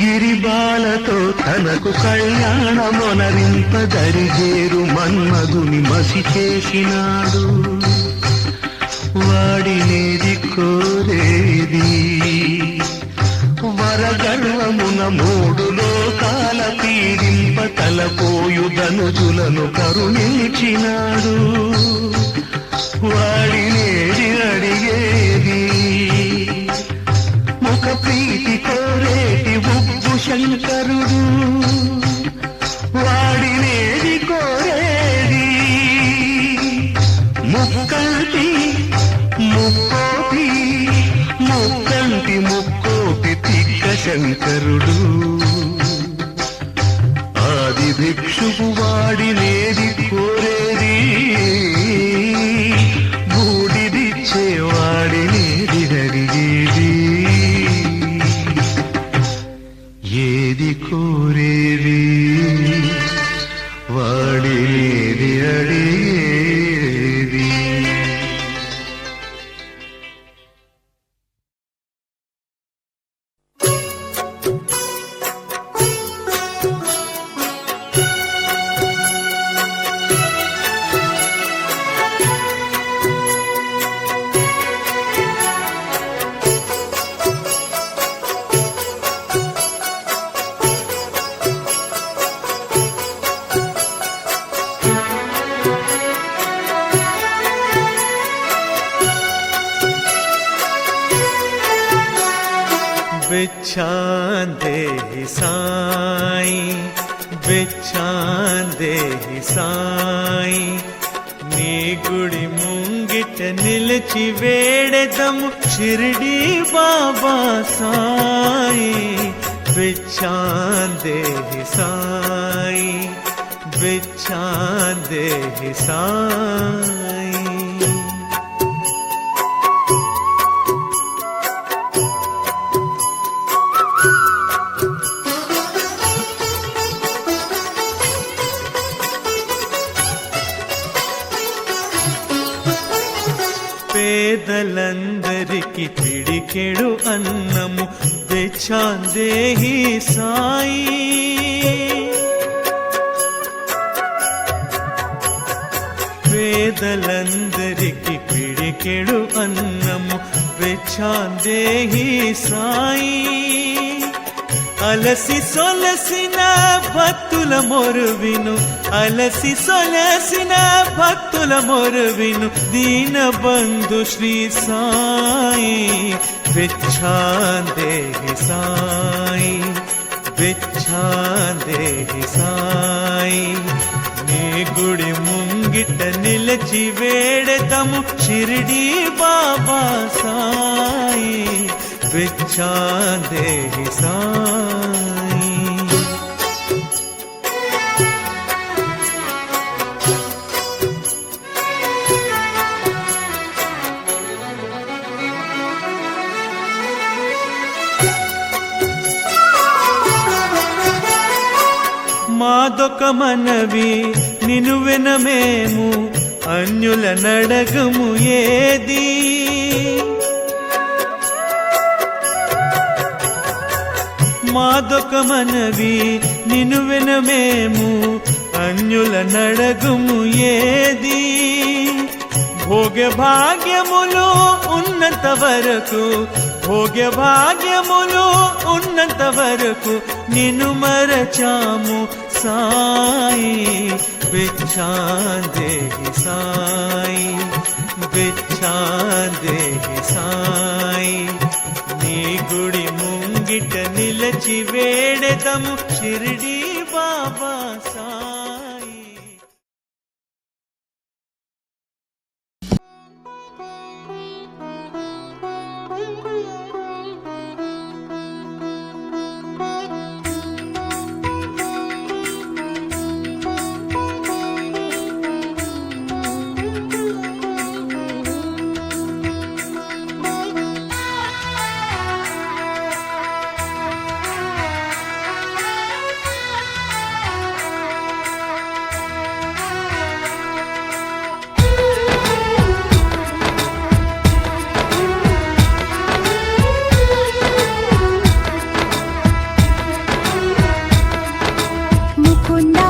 గిరిబాలతో తనకు కళ్యాణమొనరింపదరిగేరు మన్మధుని మసి చేసినాడు. వాడినేది కోరేది పరగర్వమున మూడు లోకాల పీడింప తలపోయు ధనుజులను కరుణించినాడు. వాడినేది అడిగేది ముఖ ప్రీతి కోరేటి ఉప్పు శంకరుడు. వాడినేది కోరేది ముక్కంటి ముక్కోటి ముక్కంటి ముక్కోటి తిక్క శంకరుడు. ఆది భిక్షువు వాడినేది కోరేది బూడిదిచ్చే వాడినేది అడిగేది. ఏది కోరేది వాడినేది అడిగేది. బిచ్చాందేహి సాయి బిచ్చాందేహి సాయి నీ గుడి ముంగిట నిలిచి వేడెదము షిరిడి బాబా సాయి. బిచ్చాందేహి సాయి బిచ్చాందేహి సాయి. పేదలందరికి పిడికెడు అన్నము బిచ్చాందేహి సాయి. పేదలందరికి పిడికెడు అన్నము బిచ్చాందేహి సాయి. అలసి సొలసిన భక్తుల మొరువిను అలసి సొలసిన భక్తుల మొరువిను దీనబంధు శ్రీ సాయి. బిచ్చాందేహి సాయి బిచ్చాందేహి సాయి నీ గుడి ముంగిట నిలిచి వేడెదము షిరిడి బాబా సాయి. బిచ్చాందేహి సాయి. మాదొక మనవి నిను వినమేము అన్యుల నడగము ఏది. మాదొక మనవి నిను వినమేము అన్యుల నడగము ఏది. భోగ్య భాగ్యములు ఉన్నంత వరకు భోగ్య భాగ్యములు ఉన్నంత వరకు నిన్ను మరచాము సాయి. బిచ్చాందేహి సాయి బిచ్చాందేహి సాయి నీ గుడి ముంగిట నిలిచి వేడెదము షిరిడి బాబా సాయి. ముకుందా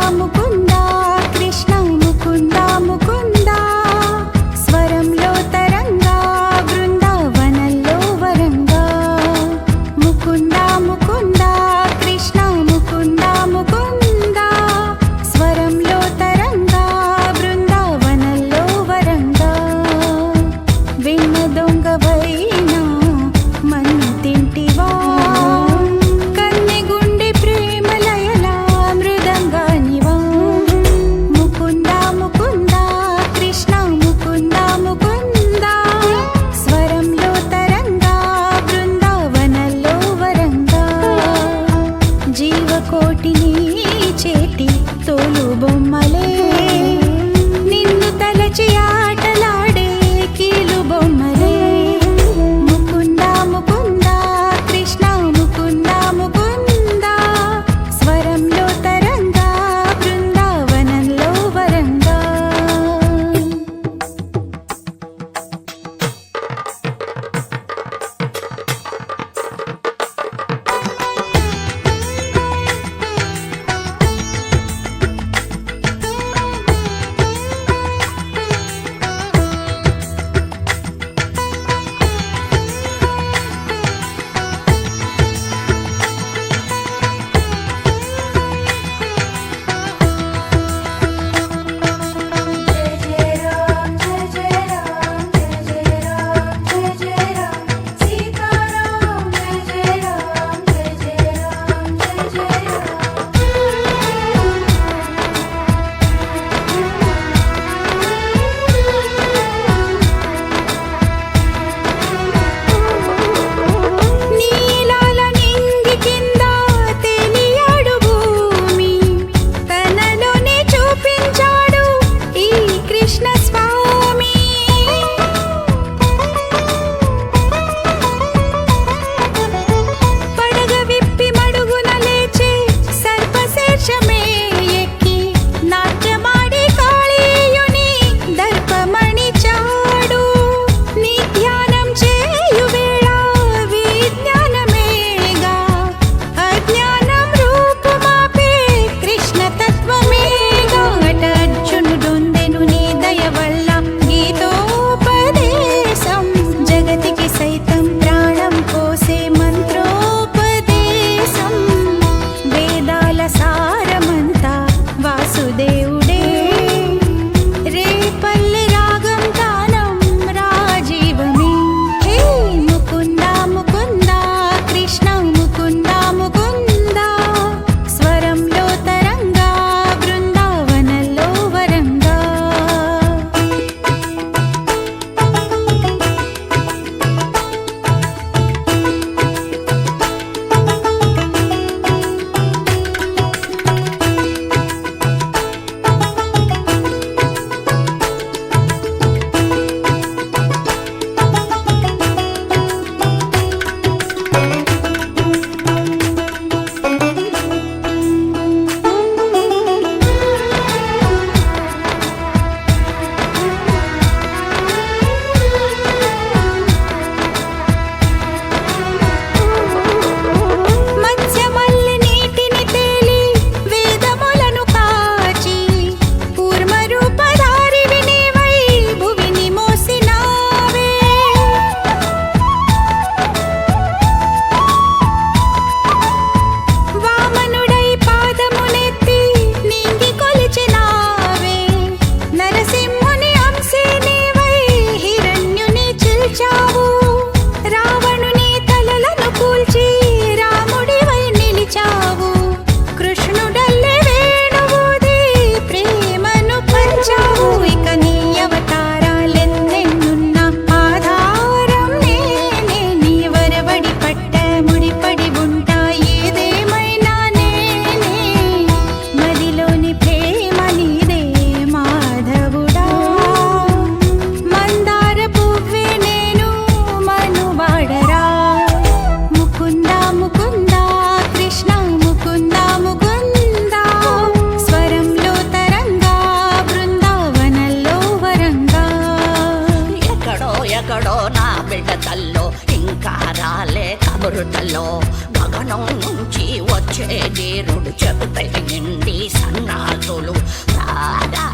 పేరుడు చెబుతై నిండి సన్నాసులు రారా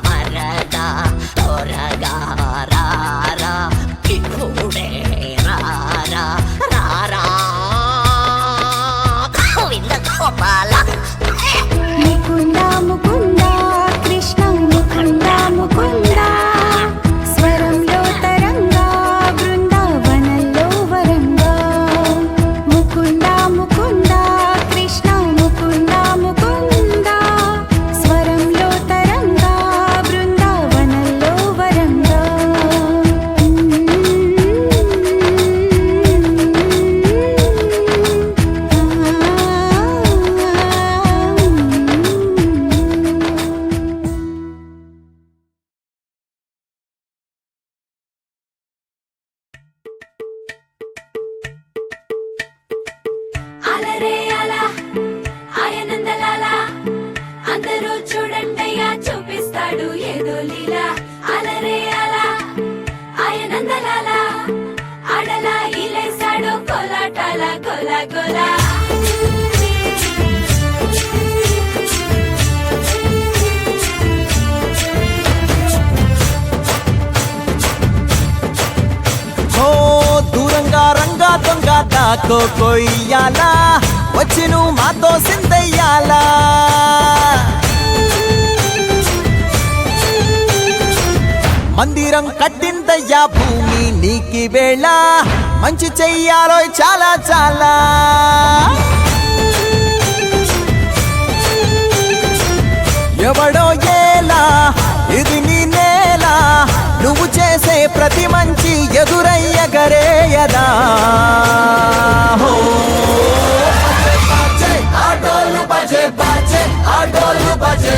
వరదా త్వరగా రారా ఇప్పుడే రారా రారా గోవింద గోపాల ముకుంద ముకుంద కృష్ణ ముకుంద ముకుంద స్వరంలో తరంగా బృందావనంలో వరంగా ముకుంద ముకుంద కృష్ణ ముకుంద ముకుంద స్వరంలో తరంగా బృందావనంలో వరంగా అలరే అలా ఆయనందలాల అందరూ చూడండయ్యా చూపిస్తాడు ఏదో లీలా అలరే అలా ఆయనందలాల ఆడలా ఇలేసాడు కోలాటాల కోలా కోలా ఓ దూరంగా రంగా దొంగ దాకో కొయ్యాలా వచ్చి నువ్వు మాతో సిందయ్యాలా మందిరం కట్టిందయ్యా భూమి నీకి వేళ మంచి చెయ్యాలో చాలా చాలా ఎవడో ఏలా ఇది నీ నేల నువ్వు చేసే ప్రతి మంచి ఎదురయ్యగరేయదా హో బాజే ఆటోలు బాజే బాజే ఆటోలు బాజే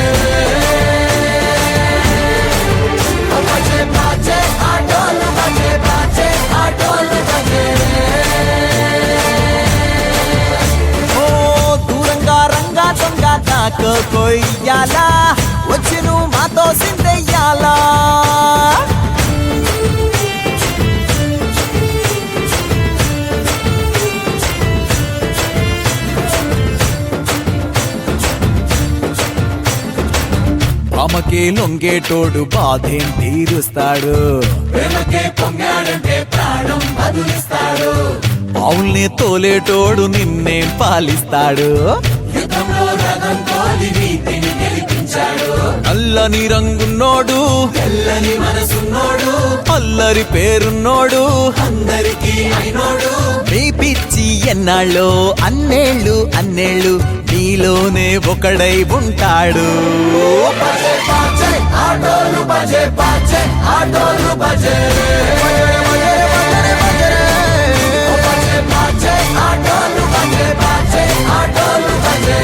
బాజే బాజే ఆటోలు బాజే బాజే ఆటోలు బాజే ఓ దూరంగా రంగా దొంగ దాకో కొయ్యాలా వచ్చి నువ్వు మాతో సిందెయ్యాలా అమ్మకే లొంగేటోడు బాధేం తీరుస్తాడు ప్రేమకే పొంగాడంటే ప్రాణం బదులిస్తాడు పావుల్ని తోలేటోడు నిన్నేం పాలిస్తాడు యుద్ధంలో రథం తోలి నీతిని గెలిపించాడు నల్లని రంగున్నోడు తెల్లని మనసున్నోడు అల్లరి పేరున్నోడు అందరికీ అయినోడు మీ పిచ్చి ఎన్నాళ్ళో అన్నేళ్ళు అన్నేళ్ళు నీలోనే ఒకడై ఉంటాడు బజే బాజే ఆటోలు బజే బాజే ఆటోలు బజే బజే బాజే ఆటోలు బజే బాజే ఆటోలు బజే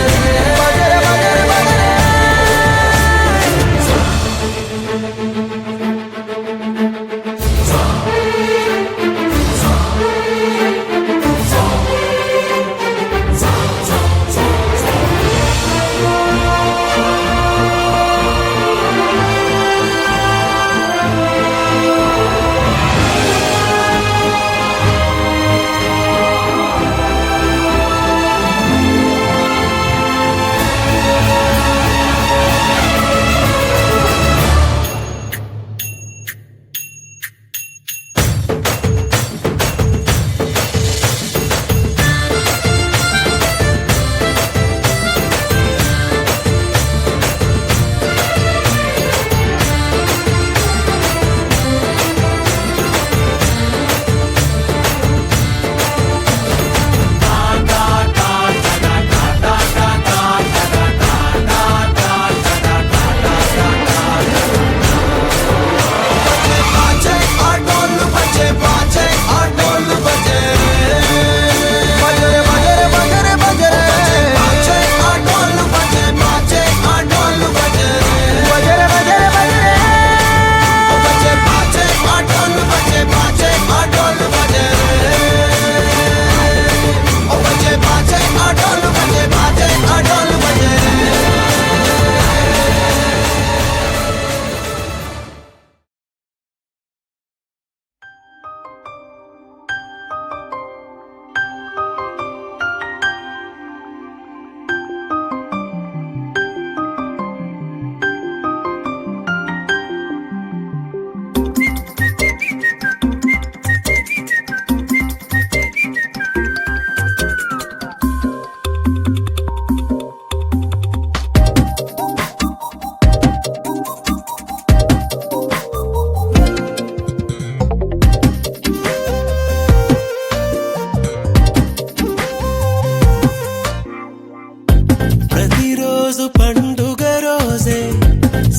ప్రతిరోజు పండుగ రోజే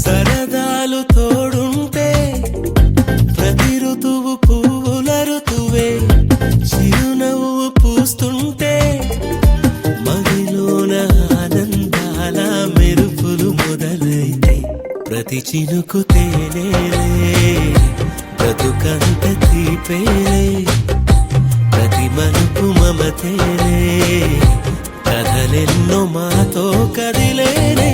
సరదాలు తోడుంటే ప్రతి ఋతువు పువ్వుల ఋతువే చిరునవ్వు పూస్తుంటే మదిలోన ఆనందాల మెరుపులు మొదలైతే ప్రతి చినుకు తేనేలే బ్రతుకంత తీపేలే ప్రతి మలుపు మమతేలే కథలెన్నో మాతో కదిలేనే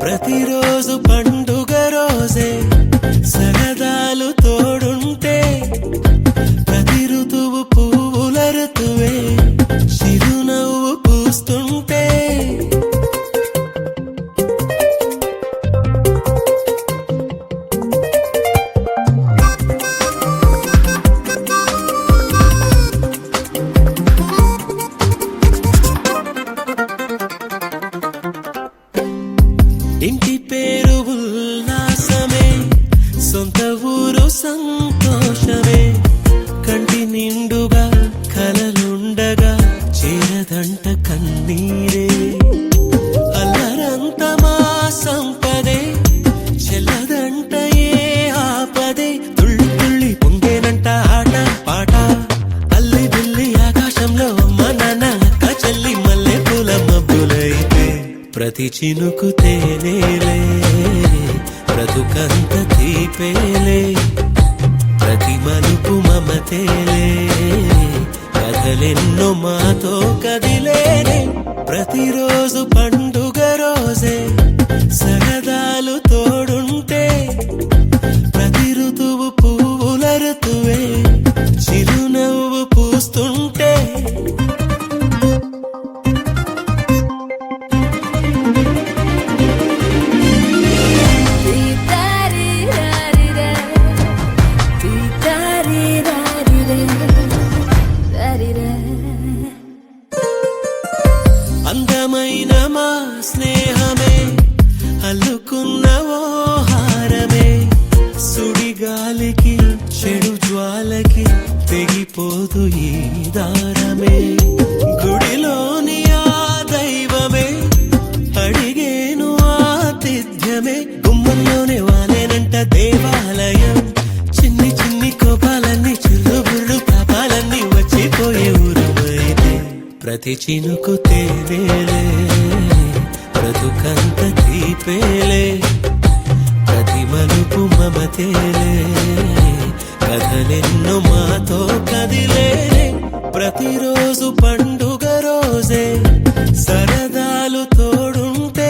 ప్రతిరోజు పండుగ రోజే సరదాలు తోడుంటే ప్రతి ఋతువు పువ్వుల ఋతువే చిరునవ్వు పూస్తుంటే ఇంటి పేరు ఉల్లాసమే సొంత ఊరు సంతోషమే కంటి నిండుగా కలలుండగా చేరదంట కన్నీరే అల్లరంత మా సంపదే చెల్లదంట ఏ ఆపదే తుళ్ళి తుళ్ళి పొంగేనంట ఆట పాట అల్లి బిల్లి ఆకాశంలో అమ్మ నాన్న అక్క చెల్లి మల్లె పూల మబ్బులైతే ప్రతి చినుకు తేనేలే బ్రతుకంత తీపేలే ప్రతి మలుపు మమతేలే కథలెన్నో మాతో కదిలేనే ప్రతిరోజు పండుగ రోజే సరదాలు తోడుంటే ప్రతి ఋతువు పువ్వుల ఋతువే చిరునవ్వు పూస్తుంటే అందమైన మా స్నేహమే అల్లుకున్న ఓ హారమే సుడిగాలికి చెడు జ్వాలకి తెగిపోదు ఈ దారమే గుడిలోని ఆ దైవమే అడిగేను ఆతిథ్యమే గుమ్మంలోనే వాలేనంట దేవాలయం చిన్ని చిన్ని కోపాలన్నీ చిల్లుబుర్రు పాపాలన్నీ వచ్చిపోయే ఊరుమైతే ప్రతి చినుకు తేనేలే బ్రతుకంత తీపేలే ప్రతి మలుపు మమతేలే కథలెన్నో మాతో కదిలేనే ప్రతిరోజు పండుగ రోజే సరదాలు తోడుంటే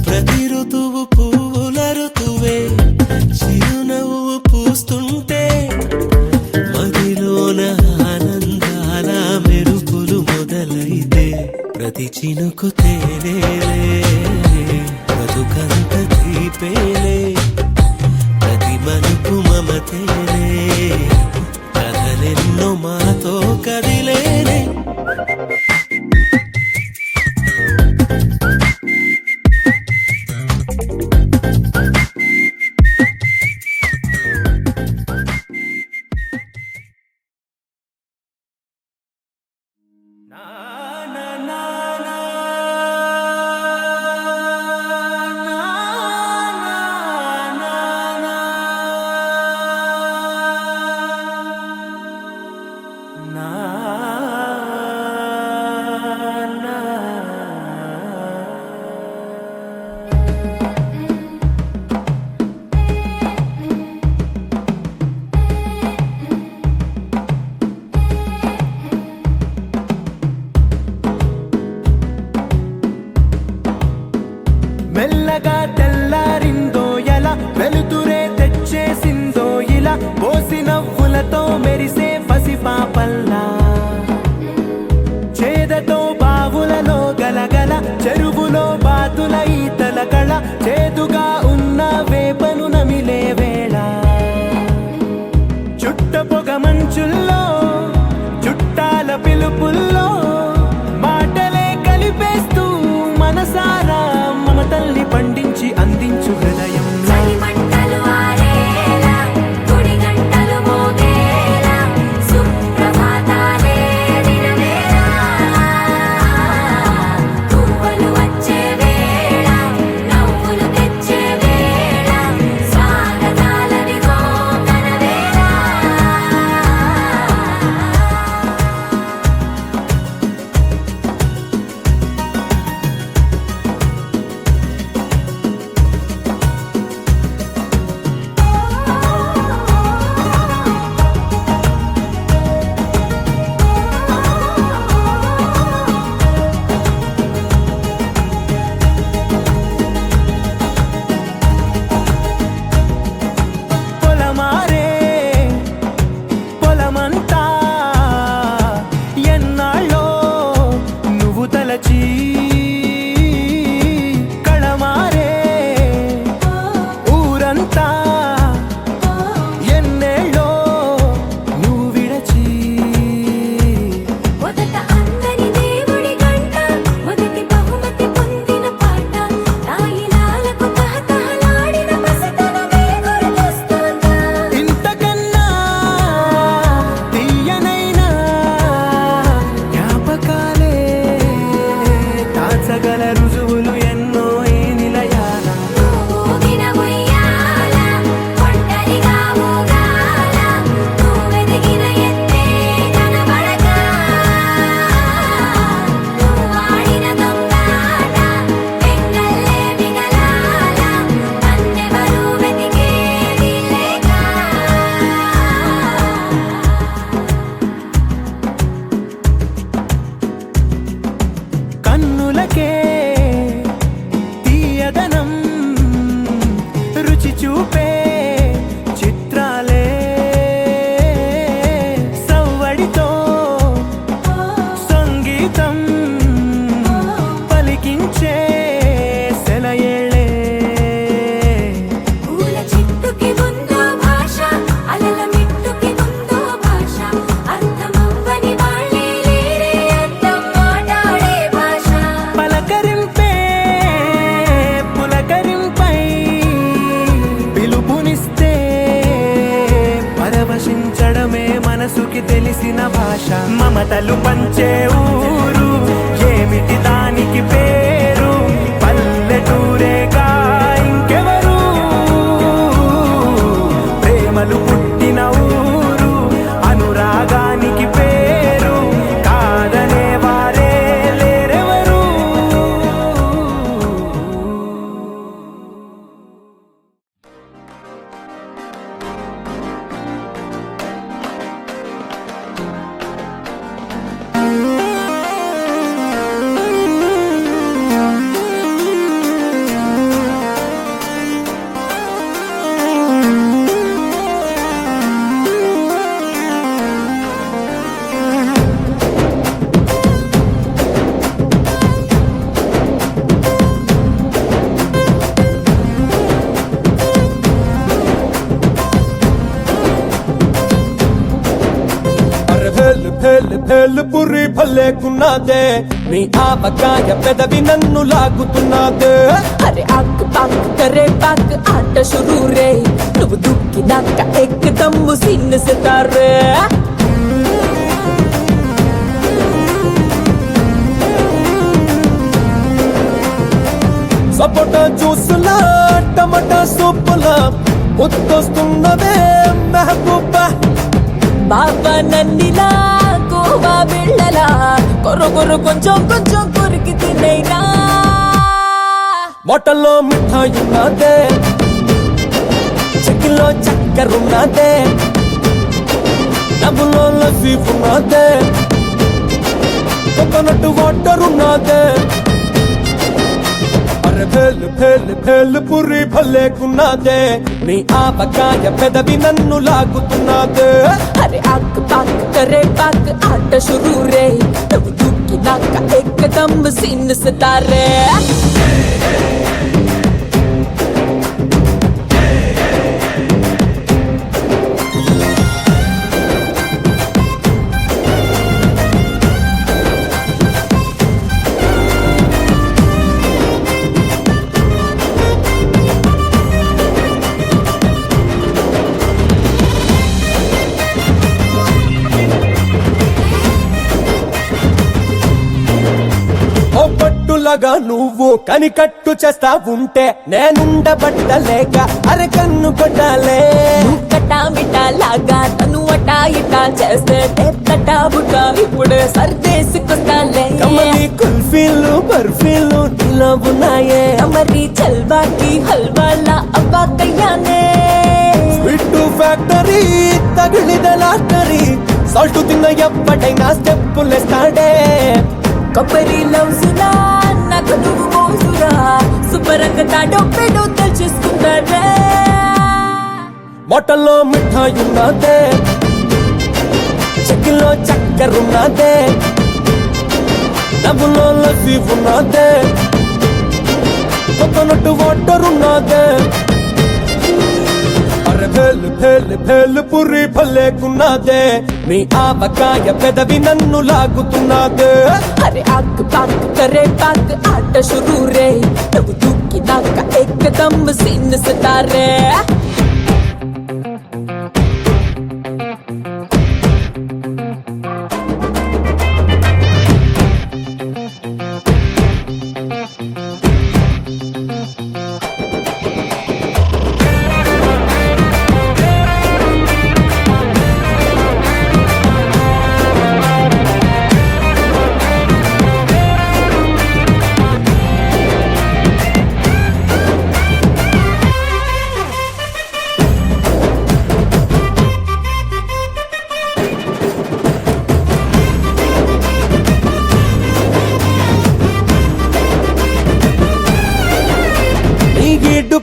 ప్రతి ఋతువు పువ్వుల ఋతువే చిరునవ్వు పూస్తుంటే మదిలోన ఆనందాల మెరుపులు మొదలైతే ప్రతి చినుకు తేనేలే బ్రతుకంత తీపేలే ప్రతి మలుపు మమతేలే కథలెన్నో మాతో కదిలేనే మెల్లగా తెల్లారిందో ఎలా వెలుతురే తెచ్చేసిందో ఇలా పోసి నవ్వులతో మెరిసే పసిపాపల్లా చేదతో బావులలో గలగల చెరువులో బాతుల ఈతల కళ చేదుగా ఉన్న వేపను నమిలే వేళ చుట్ట పొగ మంచుల్లో చుట్టాల పిలుపుల్లో మాటలే కలిపేస్తూ మనసారా మమతల్ని పండించి అందించు హృదయం మంటలు ఆరేలా గుడి గంటలు మోగేలా సుప్రభాతాలే వినవేలా పువ్వులు వచ్చే వెన్నెలలు పంచే ఊరు ఏమిటి దానికి పేరు పల్లెటూరేగా ఇంకెవరు ప్రేమలు పుట్టిన ఊరు అనురాగానికి పేరు కాదనే వారే లేరెవరు పురి భలేకున్నదే నీ ఆవకాయ పెదవి నన్ను లాగుతున్నదే అరే ఆక్ పాక్ కరే పాక్ ఆట షురూ రే నువ్వు దుక్కినాక ఎక్కదమ్ము సిన్న సితారే సపోటా జ్యూసులా టమాటా సూపులా ముద్దొస్తున్నదే మెహబూబా బాబా నన్నిలా కోవా బిళ్ళలా కొర కొంచెం కొంచెం కొరికి తినైనా బొట్టల్లో మిఠాయి ఉన్నదే చెక్కిలో చక్కెరున్నదే డబ్బులో లస్సీ ఉన్నదే కోకోనట్ వాటర్ ఉన్నదే అరే భేల్ పురి భలేకున్నదే నీ ఆవకాయ పెదవి నన్ను లాగుతున్నదే అరే ఆక్ పాక్ కరే పాక్ ఆట షురూ రే నువ్వు దుక్కినాక ఎక్కదమ్ము సిన్న సితారే పట్టులగా నువ్వు కనికట్టు చేస్తా ఉంటే నేనుండబట్టలేక అరే కన్ను కొట్టాలే కటా మిటా లాగా తను అటా ఇటా చేస్తే తటా బుటా ఇప్పుడు సర్దేసుకొస్తాలే కమలి కుల్ఫీలు బర్ఫీలు నీలో ఉన్నాయే మరి చల్వాకి హల్వాలా అవ్వాకయ్యానే స్వీట్ ఫ్యాక్టరీ తగిలిద లాటరీ సాల్ట్ తిన్న ఎప్పటైనా స్టెప్పులేస్తాడే కొబ్బరి లౌసులా నాకు నువ్వు మోసురా సుబ్బరంగ తాడో పెడో తెలుసుకుంటాడే బొట్టల్లో మిఠాయి ఉన్నదే చెక్కిలో చక్కెరున్నదే డబ్బులో లస్సీ ఉన్నదే కోకోనట్ వాటర్ ఉన్నదే అరే భేల్ పురి భలేకున్నదే నీ ఆవకాయ పెదవి నన్ను లాగుతున్నదే అరే ఆక్ పాక్ కరే పాక్ ఆట షురూ రే నువ్వు దుక్కినాక ఎక్కదమ్ము సిన్న సితారే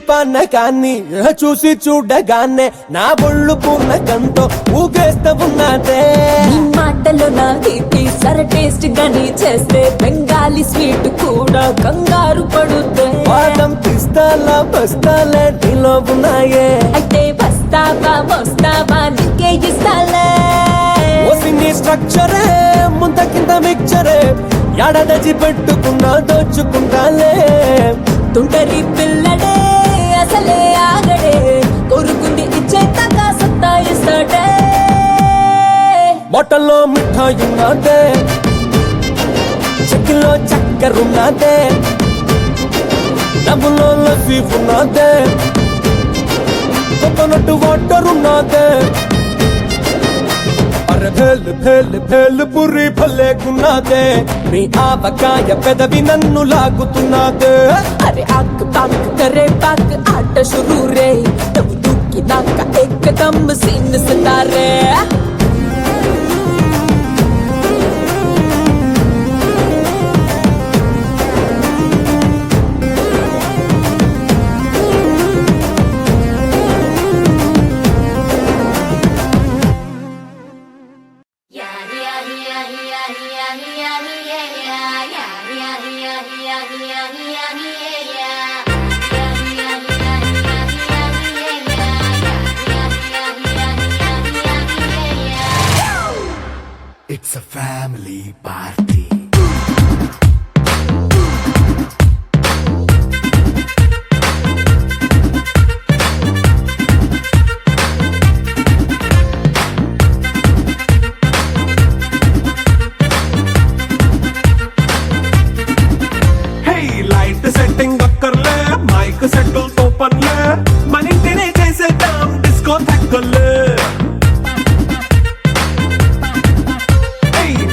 పానకాన్ని చూసి చూడగానే నా ఒళ్ళు పూర్ణకంతో ఊగేస్తా ఉన్నదే నీ మాటలో నా తీపి సర టేస్ట్ గాని చేస్తే బెంగాలీ స్వీట్ కూడా కంగారు పడుతే బాదం పిస్తాలా బస్తాలే నీలో ఉన్నాయే అయితే బస్తావా మస్తావా నీకే ఇస్తాలే ఓసిని స్ట్రక్చరే ముంత కింద మిక్చరే ఎడదచి పెట్టుకున్నా దోచుకుంటాలే తుంటరి పిల్లడే అసలే ఆగడే కొరుకుంది ఇచ్చేతగా సత్తా ఇస్తాడే మొట్ట బుట్టలో మిఠాయి ఉన్నదే, చెక్కిలో చక్కెరున్నదే, డబ్బులో లస్సీ ఉన్నదే, కోకోనట్ వాటర్ ఉన్నదే. అరే భేల్ భేల్ భేల్ పురి భలేకున్నదే, నీ ఆవకాయ పెదవి నన్ను లాగుతున్నదే. అరే ఆక్ పాక్ కరే పాక్ ఆట షురూ రే, నువ్వు దూకినాక ఏకదమ్ సీన్ సితారే. It's a family party. Hey, light setting అక్కర్లే, మైక్ సెట్టులతో పనులే, మన ఇంటినే చేసేద్దాం డిస్కో థక్కర్లే.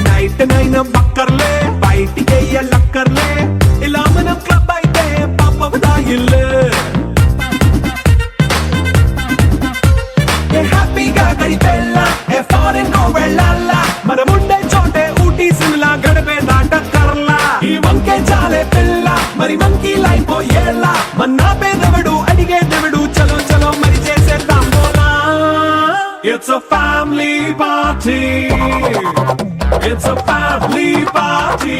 నైట్ నైన్ బక్కర్లే, బయటికి లక్కర్లే, ఇలా మనం క్లబ్ అయితే పాపదాయిల్లే. హ్యాపీగా గడిపెళ్ళా, ఏ ఫారెన్ నో వెళ్ళాలా, మనముండే చోటే ఊటీ సిమ్లా గడిపే దాటక్కర్లా. ఈ వంకే చాలే పిల్ల, మరి మంకీ లైపోయేలా, మన్నా పేదవడు అడిగేదెవడు, చలో చలో మరి చేసేద్దాం బోలా. It's a family party. It's a family party.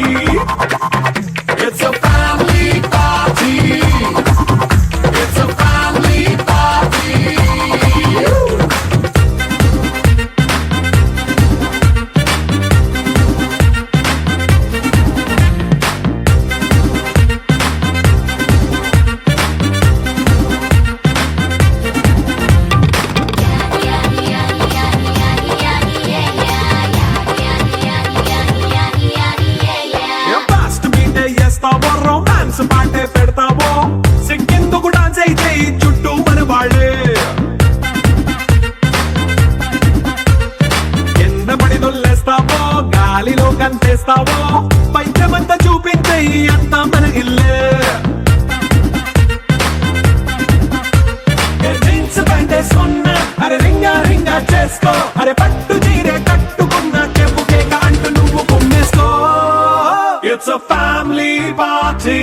It's a family party. It's a family party. Romance పాటే పెడతావో, సిగ్గెందుకు డాన్స్ అయితే చుట్టూ మన వాళ్ళే. కింద పడి దొల్లేస్తావో, గాలిలో కంటేస్తావో, పైచమంతా చూపించే అంతా మన ఇల్లే. జీన్స్ ప్యాంట్ వేసుకున్నా, అరే రింగా రింగా చేసుకో, అరే పట్టు చీరే కట్టుకున్నా, చెవు కేక అంటూ నువ్వు కుమ్మేసుకో. It's a family party.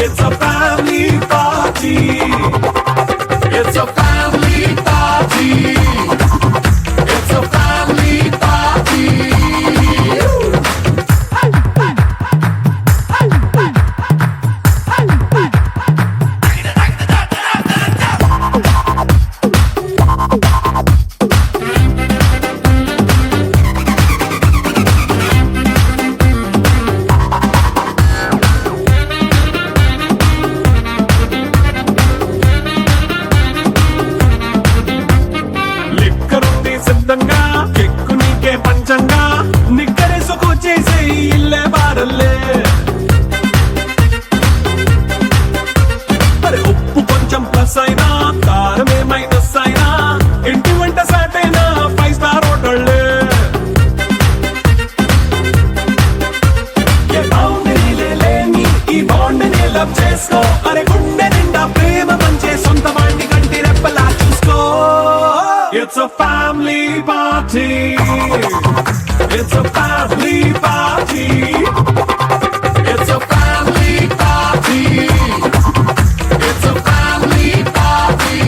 It's a family party. It's a family party. It's a family party. కెక్కు నీకే పంచంగా, నిక్కరేసుకు చేసే ఇల్లే బారల్లే. మరి ఉప్పు కొంచెం ప్లస్ అయినా, కారమే మైనస్ అయినా, ఇంటి వంట సాటైనా 5 స్టార్ హోటళ్ళే. ఏ బౌండరీలే లేని ఈ బాండ్ని లవ్ చేసుకో, అరే గుండె నిండా ప్రేమ పంచే సొంత వాణ్ణి కంటి రెప్పలా చూసుకో. It's a family party. It's a family party. It's a family party. It's a family party.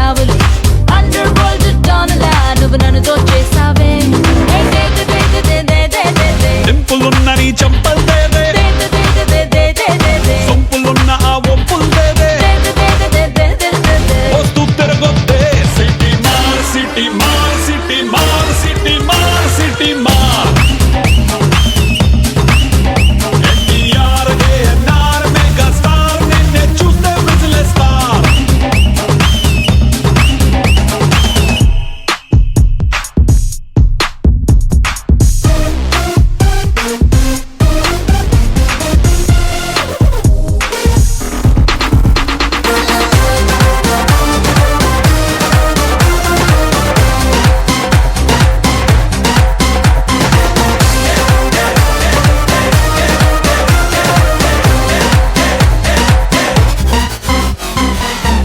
చేసావులే అండర్ వరల్డ్ డాన్లా నువ్వు నన్ను దోచేసావే డింపులున్న నీ చంపల్ దేదే సొంపులున్న ఆ ఒంపుల్ దేదే వస్తూ తిరగొద్దే సిటీ మార్ సిటీ మార్ సిటీ మార్ సిటీ మార్ సిటీ మార్ ఎన్టీఆర్ ఏఎన్ఆర్ మెగా స్టార్ నిన్నే చూస్తే విజిలేస్తార్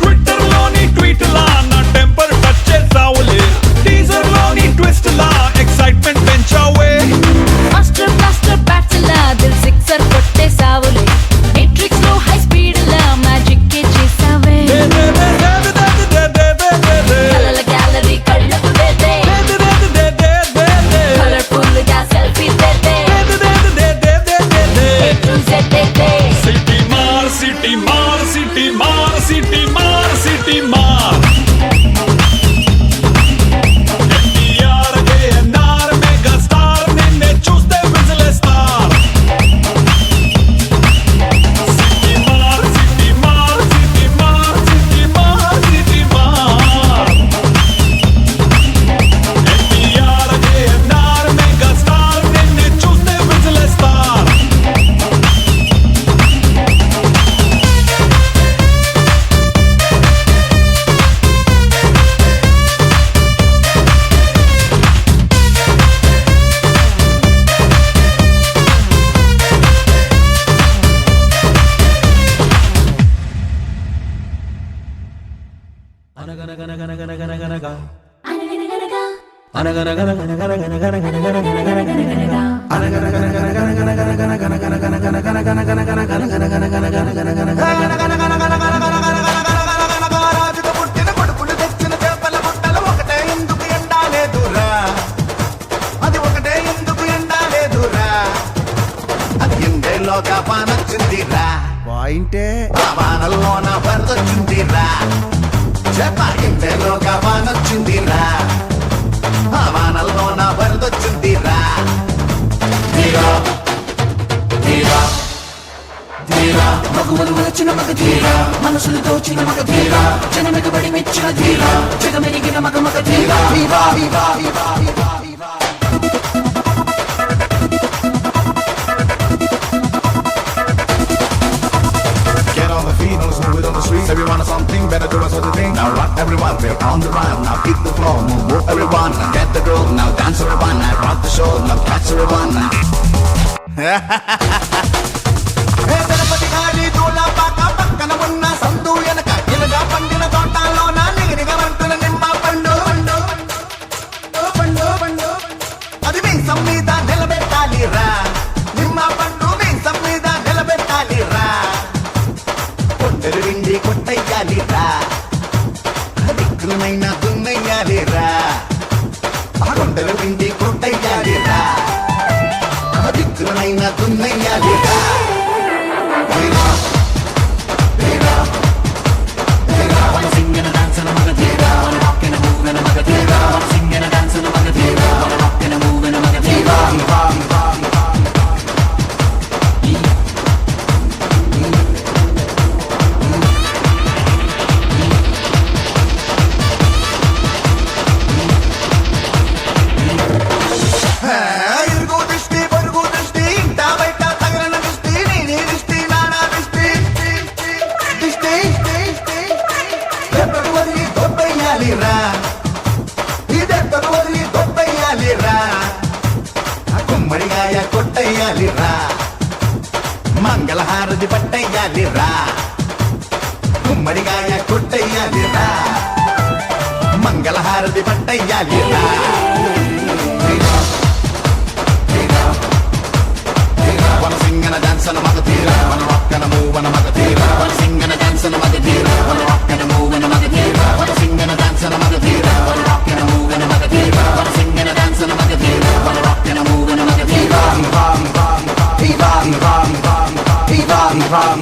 ట్విట్టర్ లోని ట్వీట్ లా నా టెంపర్ టచ్ చేసావులే టీజర్ లోని ట్విస్ట్ లా ఎక్సైట్మెంట్ పెంచావే మాస్టర్ బ్లాస్టర్ బ్యాట్స్ లా దిల్ సిక్సర్ కొట్టేసావులే మెట్రిక్స్ లో హై స్పీడ్ లా మ్యాజిక్ కే చేసావే కలల గ్యాలరీ కళ్ళకు దేదే కలర్ఫుల్ గా సెల్ఫీ దేదే A to Z దేదే సిటీ మార్ సిటీ మార్ సిటీ మార్ సిటీ మార్ సిటీ మార్ ఎన్టీఆర్ ఏఎన్ఆర్ మెగా స్టార్ నిన్నే చూస్తే విజిలేస్తార్ సిటీ మార్ సిటీ మార్ సిటీ మార్ సిటీ మార్ సిటీ మార్ ఎన్టీఆర్ ఏఎన్ఆర్ మెగా స్టార్ నిన్నే చూస్తే విజిలేస్తార్ రాజుకు పుట్టిన కొడుకులు తెచ్చిన చేపల బుట్టలు ఒకటే ఎందుకు ఎండాలేదురా అది ఒకటే ఎందుకు ఎండాలేదురా అది ఎండేలోగా పానొచ్చిందిరా పాయింటే ఆ వానల్లోన వరదొచ్చిందిరా చేప ఎండేలోగా పానొచ్చిందిరా ఆ వానల్లోన వరదొచ్చిందిరా తీరా తీరా తీరా మగువలు వలచిన మగ తీరా మనసులు దోచిన మగ తీరా జనమెగబడి మెచ్చిన తీరా జగమెరిగిన మగ మగ తీరా తీరా తీరా తీరా తీరా తీరా Get on the feet, on the smooth on the street. Everyone has something better do us other thing. Now rock everyone, we're on the run. Now beat the floor, move everyone. Get the groove, now dance everyone. Now rock the show, now catch everyone. Tirupati గారి దూలపాక పక్కన ఉన్న సందు వెనక ఇలాగా పండిన తోటలోన నిగనిగ వంటున నిమ్మ పండు పండు పండు అది మీసం మీద నిలబెట్టాలిరా నిమ్మ పండు మీసం మీద నిలబెట్టాలిరా కొట్టెలు విండి కొట్టయ్యాలిరా దిక్కులమైన దున్నయ్యాలిరా కొండలు విండి కొట్టయ్యాలిరా దిక్కులమైన దున్నయ్యాలిరా ఇరుగు దృష్టి పొరుగు దృష్టి ఇంట బయట తగలన దృష్టి నీ దృష్టి నానా దృష్టి దృష్టి ఎప్పుడు వదిలి దొబ్బయ్యాలిరా ఇదెప్పుడు వదిలి దొబ్బయ్యాలిరా గుమ్మడిగాయ కొట్టయ్యాలిరా మంగళహారతి పట్టయ్యాలిరా గుమ్మడిగాయ కొట్టయ్యాలిరా మంగళహారతి పట్టయ్యాలిరా Wanna sing and a dance and a magatira, wanna rock and a move and a magatira, wanna sing and a dance and a magatira, wanna rock and a move and a magatira, wanna sing and a శుభం